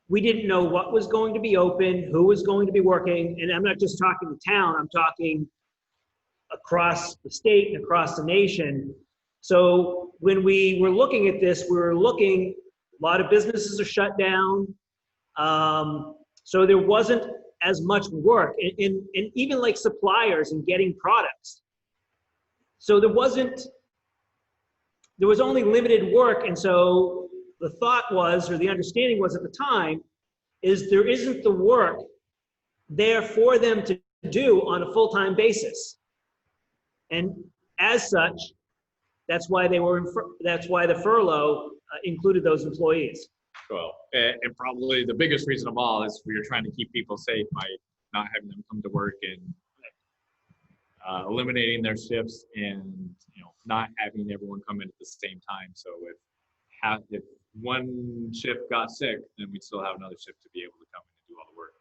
We didn't know what was going to be open, who was going to be working, and I'm not just talking the town, I'm talking across the state and across the nation. So when we were looking at this, we were looking, a lot of businesses are shut down. So there wasn't as much work, and even like suppliers and getting products. So there was only limited work, and so the thought was, or the understanding was at the time, is there isn't the work there for them to do on a full-time basis. And as such, that's why that's why the furlough included those employees. Well, and probably the biggest reason of all is we were trying to keep people safe by not having them come to work and eliminating their shifts, and not having everyone come in at the same time. So if one shift got sick, then we'd still have another shift to be able to come in and do all the work.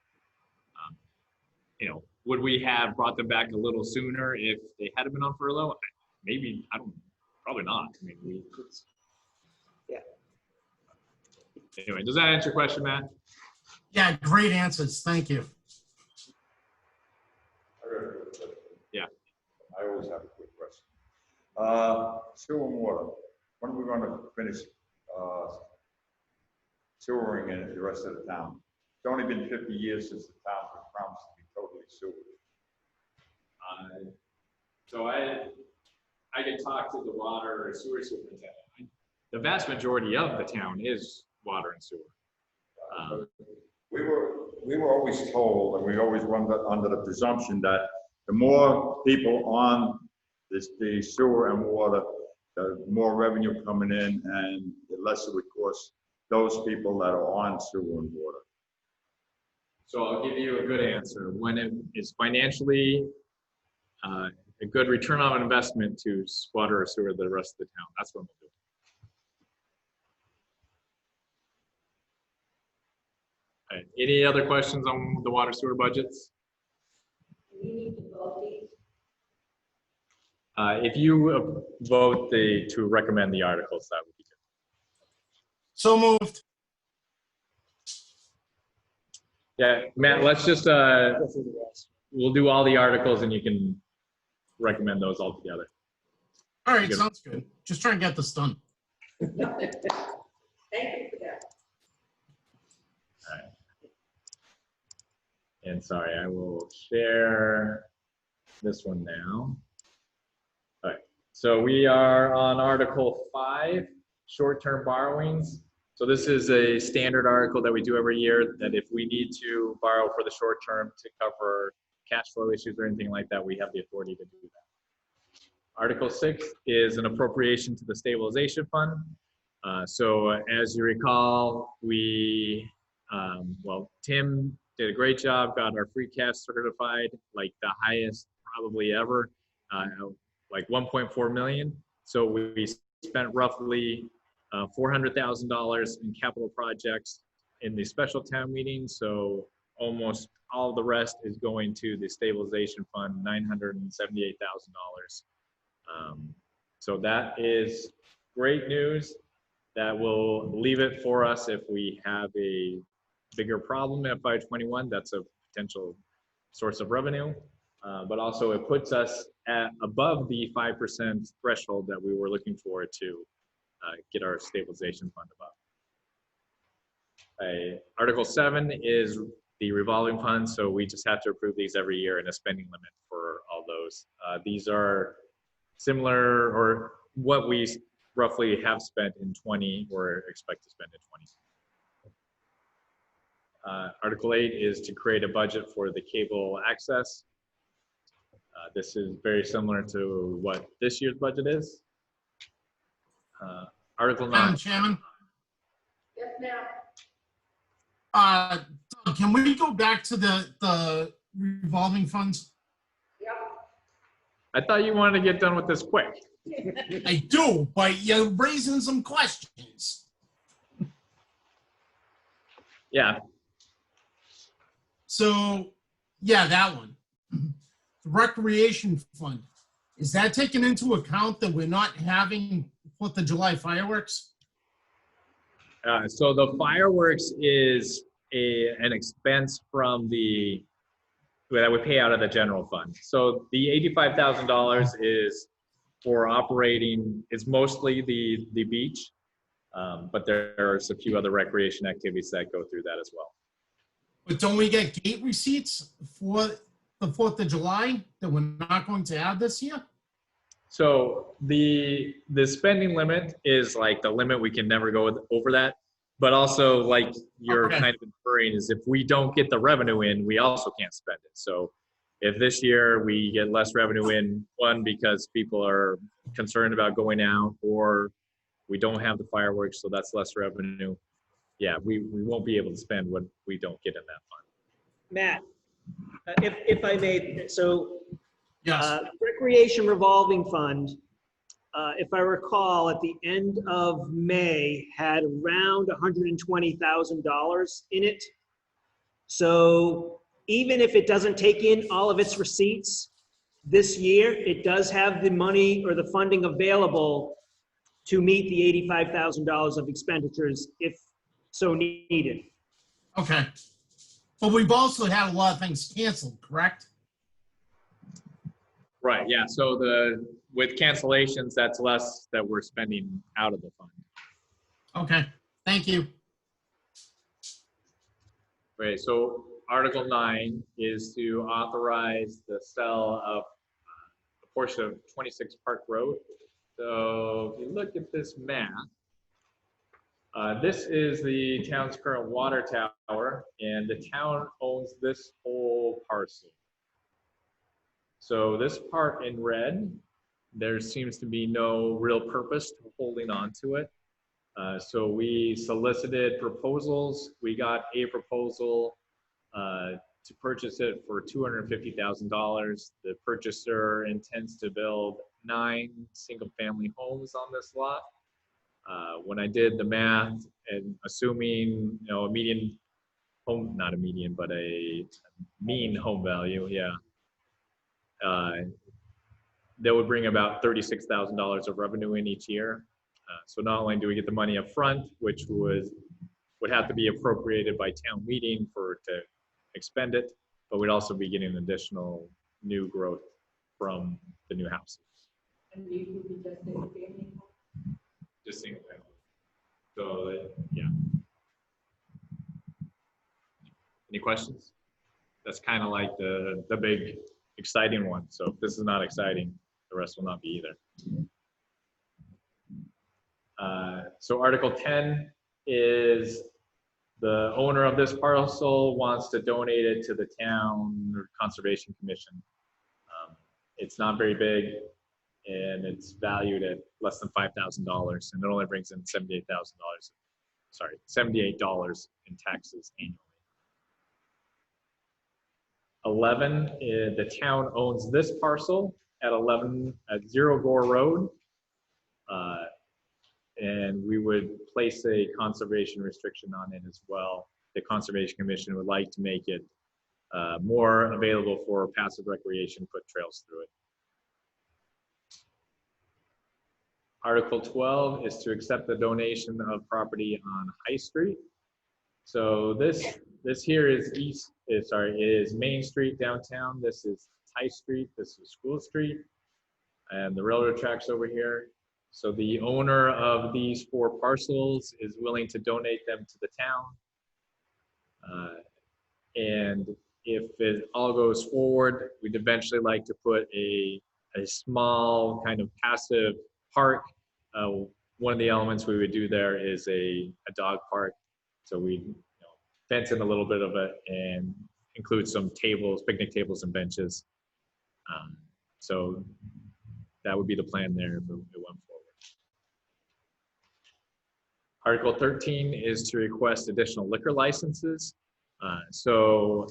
Would we have brought them back a little sooner if they had been on furlough? Maybe, probably not. I mean, Yeah. Anyway, does that answer your question, Matt? Yeah, great answers. Thank you. Yeah. I always have a quick question. Sewer and water, when are we going to finish sewering in the rest of the town? It's only been 50 years since the town was promised to be totally sewered. So I can talk to the water or sewer superintendent. The vast majority of the town is water and sewer. We were always told, and we always run under the presumption that the more people on the sewer and water, the more revenue coming in, and the less it would cost those people that are on sewer and water. So I'll give you a good answer. When it is financially a good return on investment to water or sewer the rest of the town, that's what we'll do. All right. Any other questions on the water sewer budgets? We need to vote these. If you vote to recommend the articles, that would be good. So moved. Yeah, Matt, let's just, we'll do all the articles and you can recommend those all together. All right, Good. sounds good. Just trying to get this done. Thank you for that. All right. And sorry, I will share this one now. All right, so we are on Article 5, short-term borrowings. So this is a standard article that we do every year, that if we need to borrow for the short term to cover cash flow issues or anything like that, we have the authority to do that. Article 6 is an appropriation to the stabilization fund. So as you recall, we, well, Tim did a great job, got our free cash certified, like the highest probably ever, like 1.4 million. So we spent roughly $400,000 in capital projects in the special town meeting. So almost all the rest is going to the stabilization fund, $978,000. So that is great news. That will leave it for us if we have a bigger problem in FY21. That's a potential source of revenue. But also it puts us at above the 5% threshold that we were looking for to get our stabilization fund above. Article 7 is the revolving fund, so we just have to approve these every year and a spending limit for all those. These are similar, or what we roughly have spent in 20 or expect to spend in 20. Article 8 is to create a budget for the cable access. This is very similar to what this year's budget is. Article 9. Madam Chairman, Yes, ma'am. Doug, can we go back to the revolving funds? Yep. I thought you wanted to get done with this quick. I do, but you're raising some questions. Yeah, So, yeah, that one. The recreation fund, is that taken into account that we're not having 4th of July fireworks? so the fireworks is an expense from that we pay out of the general fund. So the $85,000 is for operating, it's mostly the beach, but there's a few other recreation activities that go through that as well. But don't we get gate receipts for the 4th of July that we're not going to have this year? So the spending limit is like the limit, we can never go over that. But also, like you're Okay. kind of inferring, is if we don't get the revenue in, we also can't spend it. So if this year we get less revenue in, one, because people are concerned about going out, or we don't have the fireworks, so that's less revenue. Yeah, we won't be able to spend what we don't get in that fund. Matt, if I may, so Yes. Recreation Revolving Fund, if I recall, at the end of May, had around $120,000 in it. So even if it doesn't take in all of its receipts this year, it does have the money or the funding available to meet the $85,000 of expenditures if so needed. Okay. But we've also had a lot of things canceled, correct? Right, yeah, so with cancellations, that's less that we're spending out of the fund. Okay, thank you. Right, so Article 9 is to authorize the sale of a portion of 26 Park Road. So if you look at this map, this is the town's current water tower, and the town owns this whole parcel. So this part in red, there seems to be no real purpose to holding on to it. So we solicited proposals. We got a proposal to purchase it for $250,000. The purchaser intends to build 9 single-family homes on this lot. When I did the math and assuming, a median home, not a median, but a mean home value, that would bring about $36,000 of revenue in each year. So not only do we get the money up front, which would have to be appropriated by town meeting to expend it, but we'd also be getting additional new growth from the new houses. And these would be just single family? Just single family. So, yeah. Any questions? That's kind of like the big exciting one. So if this is not exciting, the rest will not be either. So Article 10 is the owner of this parcel wants to donate it to the town or conservation commission. It's not very big and it's valued at less than $5,000 and it only brings in $78 in taxes annually. 11, the town owns this parcel at 0 Gore Road. And we would place a conservation restriction on it as well. The Conservation Commission would like to make it more available for passive recreation, put trails through it. Article 12 is to accept the donation of property on High Street. So this here is is Main Street downtown. This is High Street. This is School Street, and the railroad tracks over here. So the owner of these 4 parcels is willing to donate them to the town. And if it all goes forward, we'd eventually like to put a small kind of passive park. One of the elements we would do there is a dog park. So we fence in a little bit of it and include some tables, picnic tables and benches. So that would be the plan there if it went forward. Article 13 is to request additional liquor licenses. So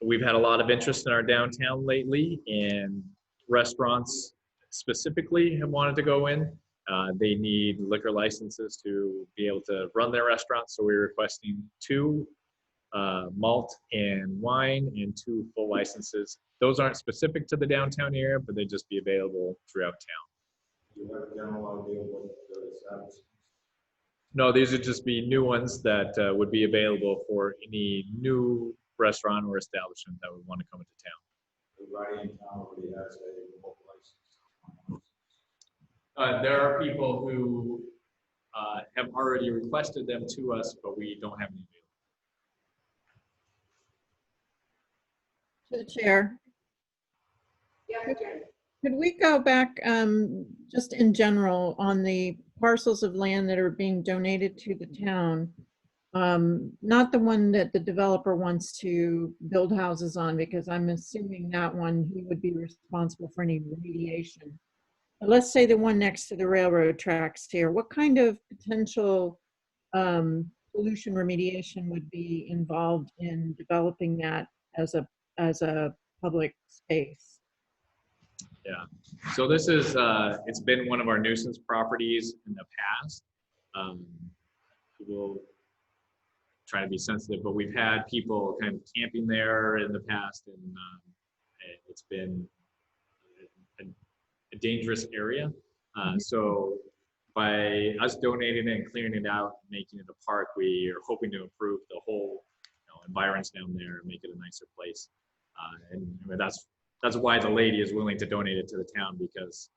we've had a lot of interest in our downtown lately, and restaurants specifically have wanted to go in. They need liquor licenses to be able to run their restaurants. So we're requesting 2 malt and wine and 2 full licenses. Those aren't specific to the downtown area, but they just be available throughout town. Do you have a general idea what the status? No, these would just be new ones that would be available for any new restaurant or establishment that would want to come into town. Everybody in town already has a remote license. There are people who have already requested them to us, but we don't have any available. To the chair. Yeah, Could we go back just in general on the parcels of land that are being donated to the town? Not the one that the developer wants to build houses on, because I'm assuming that one he would be responsible for any remediation. But let's say the one next to the railroad tracks here. What kind of potential pollution remediation would be involved in developing that as a public space? Yeah, so this is, it's been one of our nuisance properties in the past. We'll try to be sensitive, but we've had people kind of camping there in the past, and it's been a dangerous area. So by us donating it and clearing it out, making it a park, we are hoping to improve the whole environs down there and make it a nicer place. And that's why the lady is willing to donate it to the town, because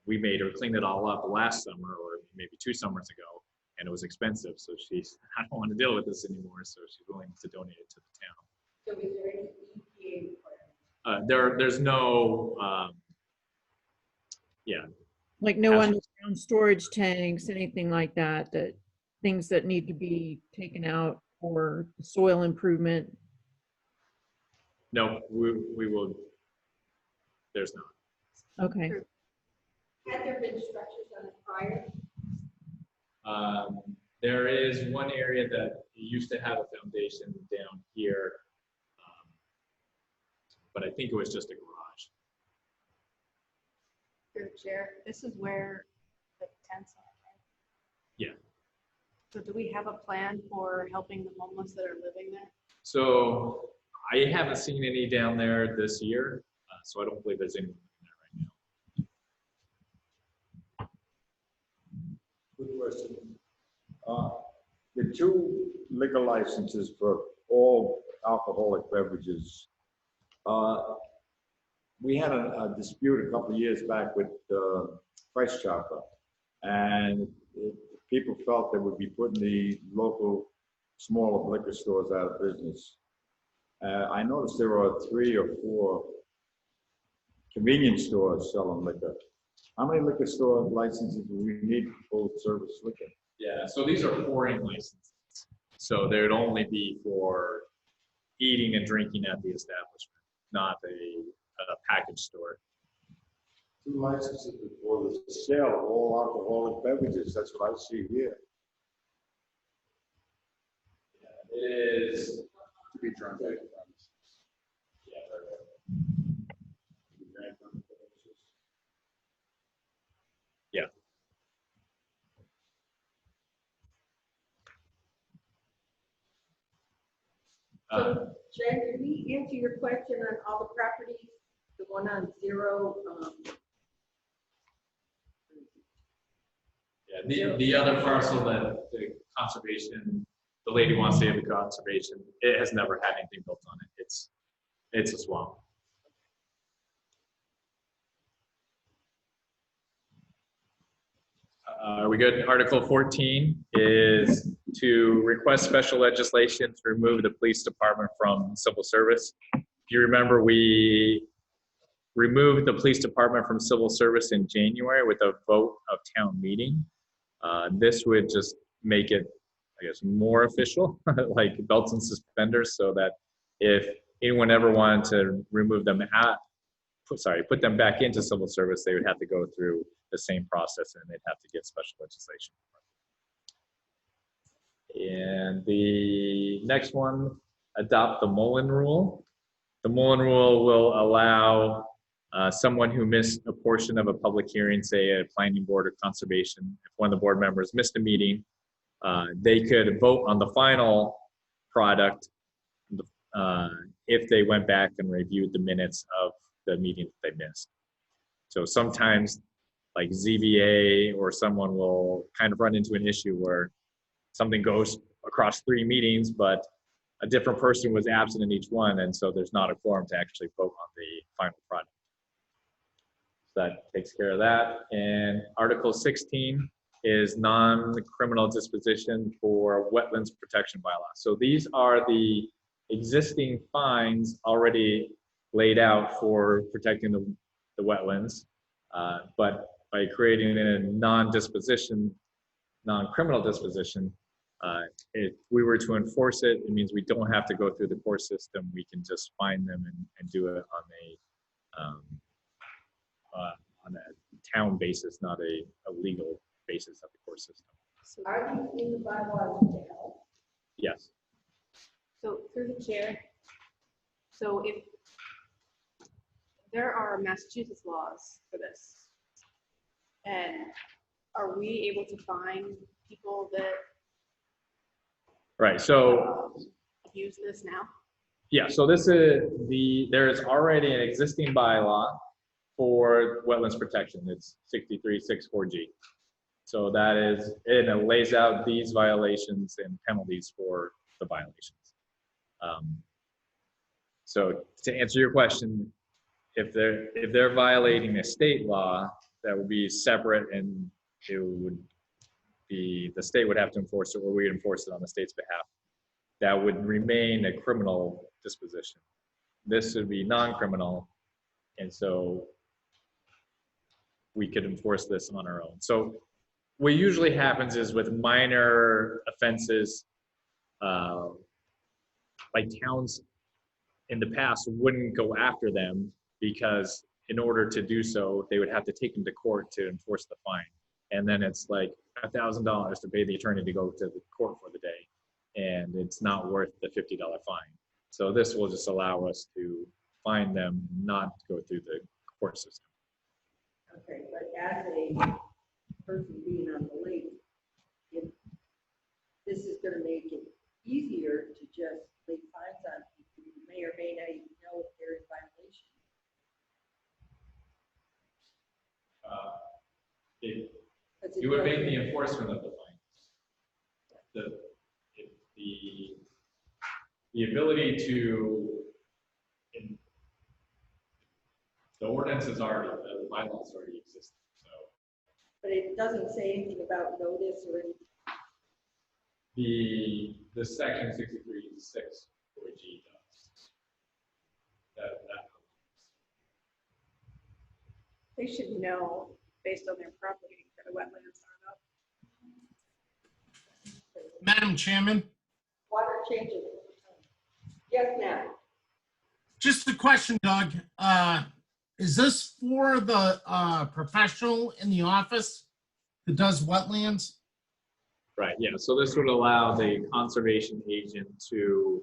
we made her clean it all up last summer, or maybe 2 summers ago, and it was expensive. So she's, I don't want to deal with this anymore. So she's willing to donate it to the town. So is there any EPA requirement? There's no, yeah. Like no underground storage tanks, anything like that, that things that need to be taken out for soil improvement? No, we will, there's not. Okay. Had there been structures on it prior? There is one area that used to have a foundation down here. but I think it was just a garage. Through the chair, this is where the tents are. Right? Yeah. So do we have a plan for helping the homeless that are living there? So I haven't seen any down there this year, so I don't believe there's anything in there right now. Good question. The two liquor licenses for all alcoholic beverages, we had a dispute a couple of years back with Price Chopper, and people felt they would be putting the local smaller liquor stores out of business. I noticed there are 3 or 4 convenience stores selling liquor. How many liquor store licenses do we need for full service liquor? Yeah, so these are pouring licenses. So they would only be for eating and drinking at the establishment, not a package store. 2 licenses for the sale of all alcoholic beverages. That's what I see here. It is. To be drunk at. Yeah. So, Jen, did we answer your question on all the properties? The one on 0, Yeah, the other parcel that the conservation, the lady wants to have the conservation, it has never had anything built on it. It's a swamp. Are we good? Article 14 is to request special legislation to remove the police department from civil service. If you remember, we removed the police department from civil service in January with a vote of town meeting. This would just make it, I guess, more official, like belts and suspenders, so that if anyone ever wanted to remove them put them back into civil service, they would have to go through the same process and they'd have to get special legislation. And the next one, adopt the Molen rule. The Molen rule will allow someone who missed a portion of a public hearing, say a planning board or conservation, if one of the board members missed a meeting, they could vote on the final product if they went back and reviewed the minutes of the meeting that they missed. So sometimes like ZBA or someone will kind of run into an issue where something goes across 3 meetings, but a different person was absent in each one, and so there's not a quorum to actually vote on the final product. So that takes care of that. And Article 16 is non-criminal disposition for wetlands protection bylaw. So these are the existing fines already laid out for protecting the wetlands, but by creating a non-criminal disposition, if we were to enforce it, it means we don't have to go through the court system. We can just fine them and do it on a town basis, not a legal basis of the court system. are these in the bylaws now? Yes. So through the chair, so if there are Massachusetts laws for this, and are we able to find people that Right. So use this now? yeah. So this is there is already an existing bylaw for wetlands protection. It's 6364G. So that is, it lays out these violations and penalties for the violations. So to answer your question, if they're violating a state law, that would be separate, and it would be, the state would have to enforce it, or we would enforce it on the state's behalf. That would remain a criminal disposition. This would be non-criminal, and so we could enforce this on our own. So what usually happens is with minor offenses, like towns in the past wouldn't go after them, because in order to do so, they would have to take them to court to enforce the fine. And then it's like $1,000 to pay the attorney to go to the court for the day. And it's not worth the $50 fine. So this will just allow us to fine them not to go through the court system. Okay, but as a person being on the lake, if this is gonna make it easier to just lay fines on people who may or may not even know if they're in violation. It would make the enforcement of the fine. The ability to, the ordinance is already, the bylaws already exist, so. But it doesn't say anything about notice or anything. The section 63.6 OG does. That. They should know based on their property that the wetlands are up. Madam Chairman, Water changes. Yes, ma'am. just a question, Doug. Is this for the professional in the office that does wetlands? Right, yeah, so this would allow the conservation agent to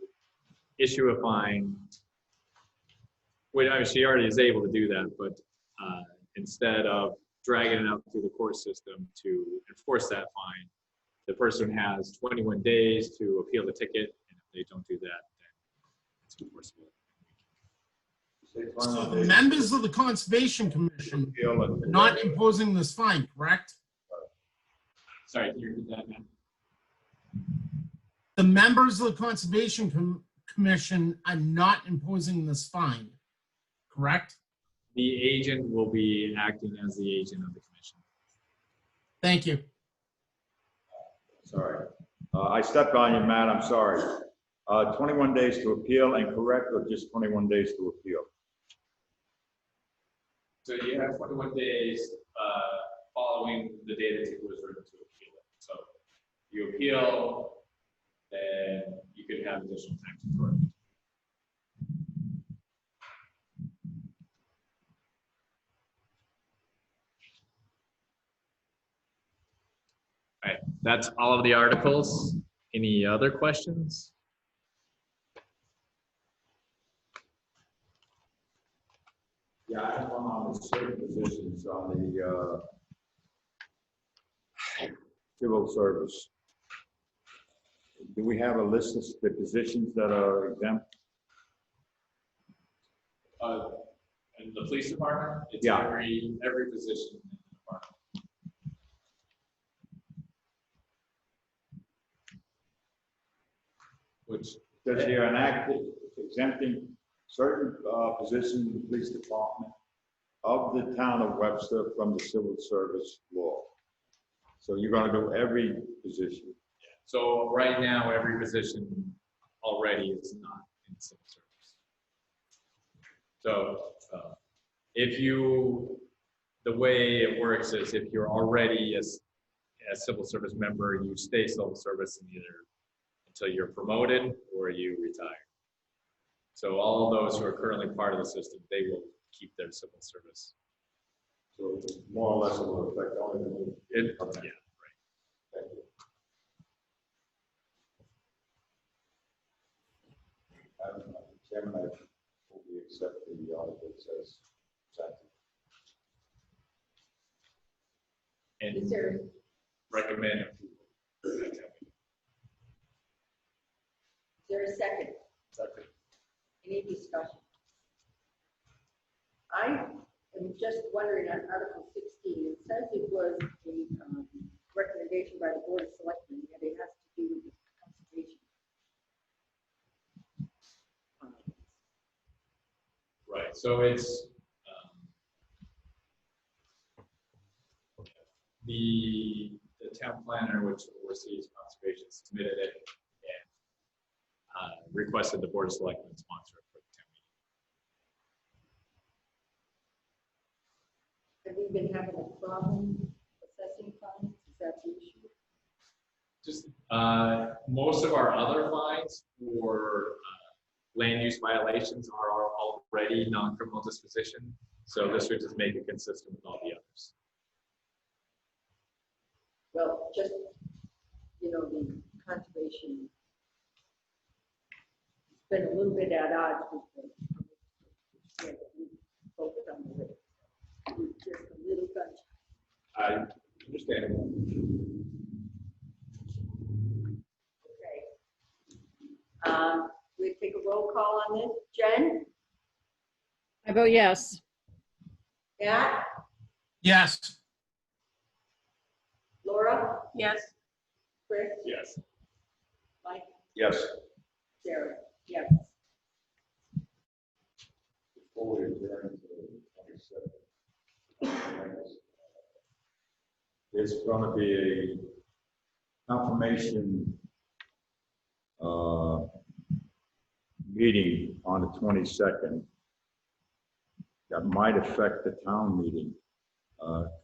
issue a fine. Well, I mean, she already is able to do that, but instead of dragging it out through the court system to enforce that fine, the person has 21 days to appeal the ticket, and if they don't do that, then it's enforceable. So the members of the Conservation Commission are not imposing this fine, correct? Sorry, can you repeat that, man? The members of the Conservation Commission are not imposing this fine, correct? The agent will be acting as the agent of the commission. Thank you. Sorry. I stepped on you, Matt, I'm sorry. 21 days to appeal and correct, or just 21 days to appeal? So you have 21 days following the date the ticket was written to appeal it. So you appeal, then you could have additional time to correct. All right, that's all of the articles. Any other questions? Yeah, I have one on the certain positions on the civil service. Do we have a list of the positions that are exempt? In the police department, it's Yeah. every position in the department. Which Says here an act exempting certain positions in the police department of the town of Webster from the civil service law. So you're gonna do every position. So right now, every position already is not in civil service. So the way it works is if you're already a civil service member, you stay civil service until you're promoted or you retire. So all those who are currently part of the system, they will keep their civil service. So more or less it will affect only the. Yeah, right. Thank you. Chairman, I hope we accept the article as presented. And Is there, recommend approval. is there a second? Second. Any discussion? I am just wondering on Article 16, it says it was a recommendation by the Board of Selectmen, that it has to do with conservation. Right, so it's the town planner, which oversees conservation, submitted it and requested the Board of Selectmen sponsor it for the town meeting. Have we been having a problem assessing fines? Is that the issue? Just most of our other fines for land use violations are already non-criminal disposition. So this would just make it consistent with all the others. Well, just, the conservation, it's been a little bit at odds with focus on the rate. It's just a little touch. I understand. Okay. We take a roll call on this. Jen? I vote yes. Matt? Yes. Laura? Yes. Chris? Yes. Mike? Yes. Sarah? Yes. Before we adjourn to 27. There's gonna be a confirmation meeting on the 22nd that might affect the town meeting.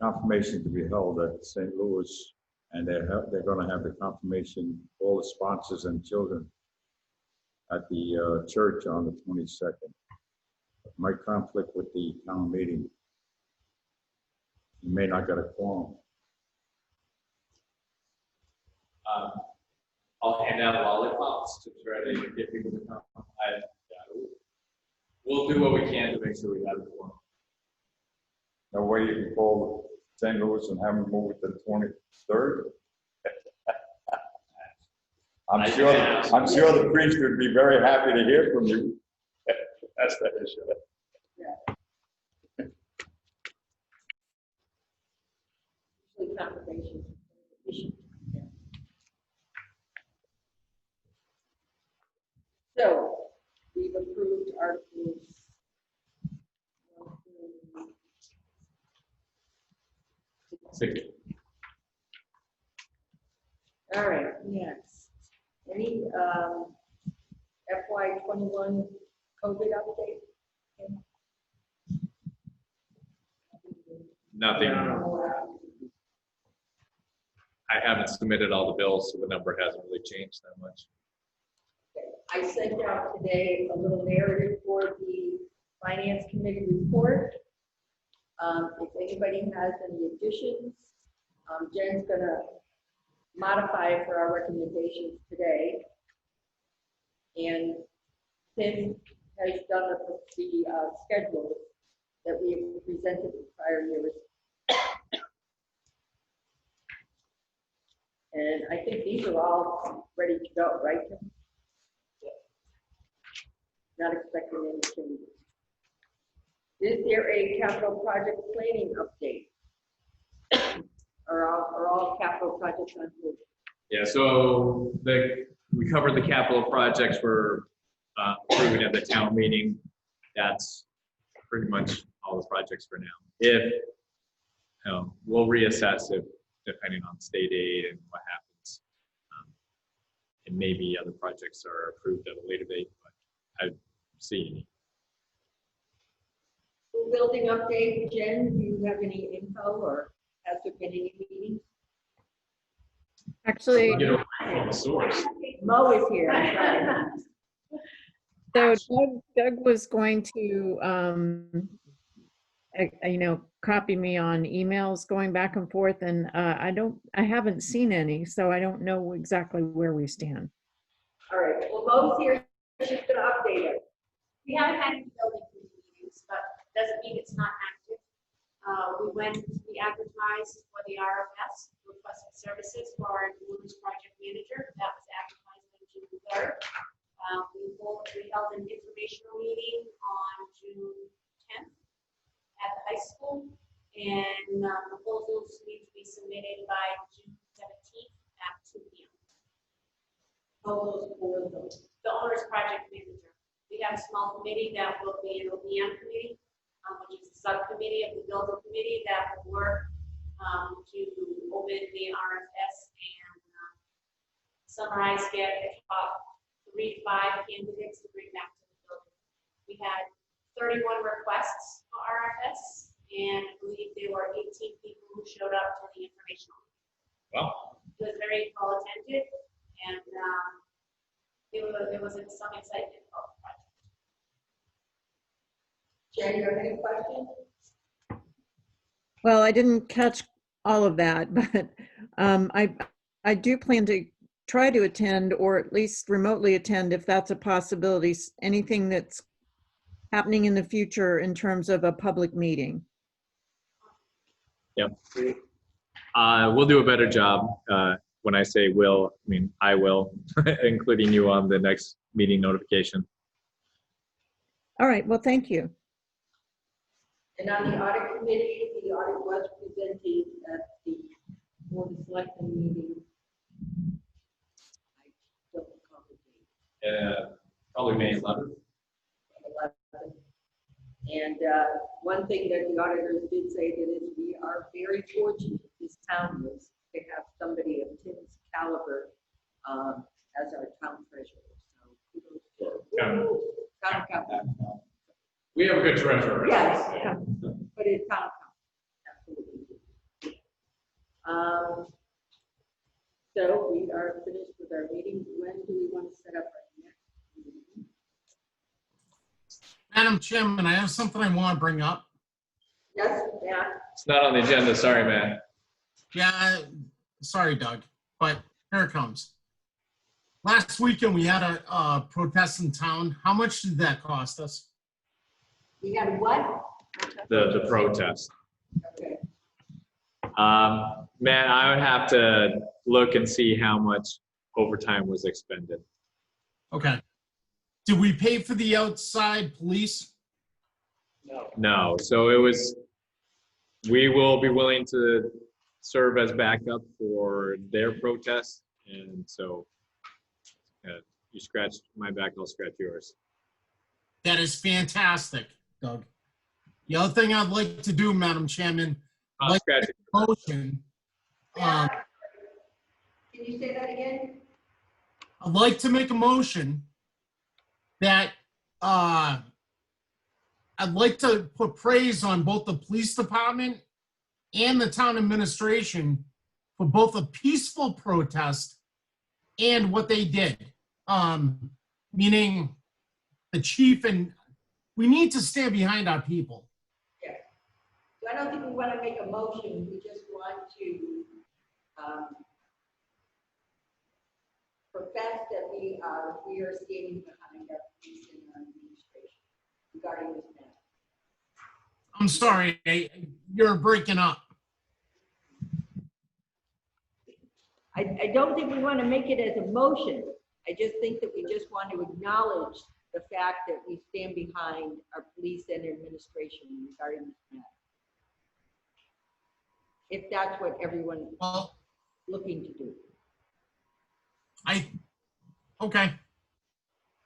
Confirmation to be held at St. Louis, and they're gonna have the confirmation, all the sponsors and children at the church on the 22nd. Might conflict with the town meeting. You may not get a quorum. I'll hand out lollipops to try to get people to come. We'll do what we can to make sure we have it for them. No way you can call St. Louis and have them move it to the 23rd? I'm sure the priest would be very happy to hear from you. That's the issue. Usually confirmation. So, we've approved Articles 1 through 6. All right, next. Any FY '21 COVID update? Nothing. I haven't submitted all the bills, so the number hasn't really changed that much. I sent out today a little narrative for the Finance Committee report. If anybody has any additions, Jen's gonna modify it for our recommendations today. And Tim has done the schedule that we have presented in prior years. And I think these are all ready to go, right, Tim? Not expecting any changes. Is there a capital project planning update? Are all capital projects on hold? Yeah, so we covered the capital projects were approved at the town meeting. That's pretty much all the projects for now. We'll reassess if, depending on state aid and what happens. And maybe other projects are approved at a later date, but I see any. School building update, Jen, do you have any info or has there been any meetings? Actually, Get away from the source. Mo is here. Right. so Doug was going to, copy me on emails going back and forth, and I haven't seen any, so I don't know exactly where we stand. All right, well, Mo's here, she's gonna update us. We haven't had any building meetings, but doesn't mean it's not active. We advertised for the RFS, requested services for our women's project manager. That was advertised on June 3rd. We held an informational meeting on June 10th at the high school, and proposals need to be submitted by June 17th at 2 p.m. All those for The owner's project manager. We have a small committee that will be an OPM committee, which is a subcommittee of the building committee that will work to open the RFS and summarize, get the top 3 to 5 candidates to bring back to the building. We had 31 requests for RFS, and I believe there were 18 people who showed up to the informational. Wow. It was very well attended, and there was some excitement about the project. Jen, you have any questions? Well, I didn't catch all of that, but I do plan to try to attend, or at least remotely attend if that's a possibility. Anything that's happening in the future in terms of a public meeting. Yep. We'll do a better job. When I say will, I mean I will, including you on the next meeting notification. All right, well, thank you. And on the audit committee, the audit was presented at the board of selectmen meeting. I don't recall the date. Probably May 11th. 11. And one thing that the auditors did say that is we are very fortunate, this town is, to have somebody of Tim's caliber as our town treasurer. So kudos to town accountant. We have a good treasurer. Yes, but it's town accountant, absolutely. So we are finished with our meeting. When do we want to set up our next meeting? Madam Chairman, I have something I want to bring up. Yes, yeah. It's not on the agenda, sorry, man. Yeah, sorry, Doug, but here it comes. Last weekend, we had a protest in town. How much did that cost us? We had what? The protest. Okay. Man, I would have to look and see how much overtime was expended. Okay. Did we pay for the outside police? No, so it was, we will be willing to serve as backup for their protest. And so you scratch my back, I'll scratch yours. That is fantastic, Doug. The other thing I'd like to do, Madam Chairman, I'd like to make a motion. Can you say that again? I'd like to make a motion that I'd like to put praise on both the police department and the town administration for both a peaceful protest and what they did. Meaning the chief, and we need to stand behind our people. Yeah. So I don't think we want to make a motion. We just want to profess that we are standing behind our police and our administration regarding this matter. I'm sorry, you're breaking up. I don't think we want to make it as a motion. I just think that we just want to acknowledge the fact that we stand behind our police and administration regarding this matter. If that's what everyone is Well, looking to do. okay.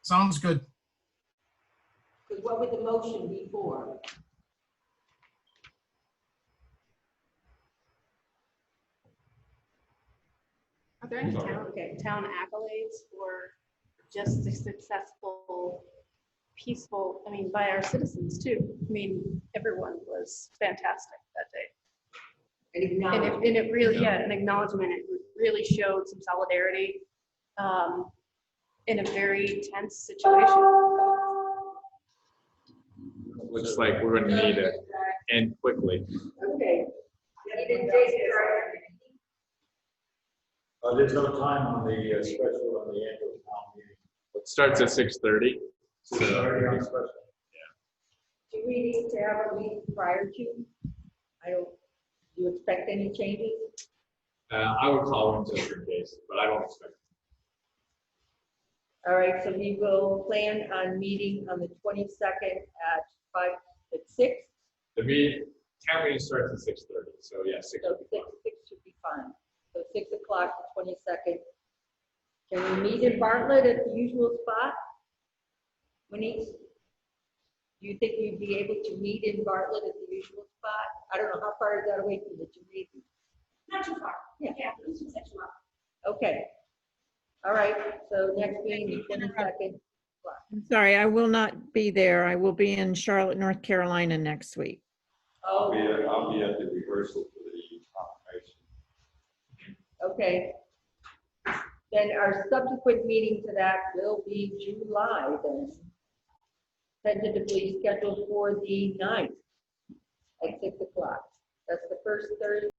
Sounds good. Because what would the motion be for? Are there any Okay. town accolades for just the successful, peaceful, I mean, by our citizens too? I mean, everyone was fantastic that day. And it really, yeah, an acknowledgement. It really showed some solidarity in a very tense situation. Looks like we're gonna need to end quickly. Okay. There's no time on the special on the annual town meeting. It starts at 6:30. So, Already on special. Do we need to have a meeting prior to? Do you expect any changes? I would call him just in case, but I don't expect. All right, so we will plan on meeting on the 22nd at 6. The town meeting starts at 6:30, so yeah, 6. So 6 should be fine. So 6 o'clock, the 22nd. Can we meet in Bartlett at the usual spot? Winnie, do you think we'd be able to meet in Bartlett at the usual spot? I don't know, how far is that away from the gymnasium? Not too far. Yeah. It's just next month. Okay. All right, so next meeting, the 22nd. I'm sorry, I will not be there. I will be in Charlotte, North Carolina next week. Oh, I'll be at the rehearsal for the confirmation. okay. Then our subsequent meeting to that will be July then. Tentatively scheduled for the 9th at 6 o'clock. That's the first Thursday.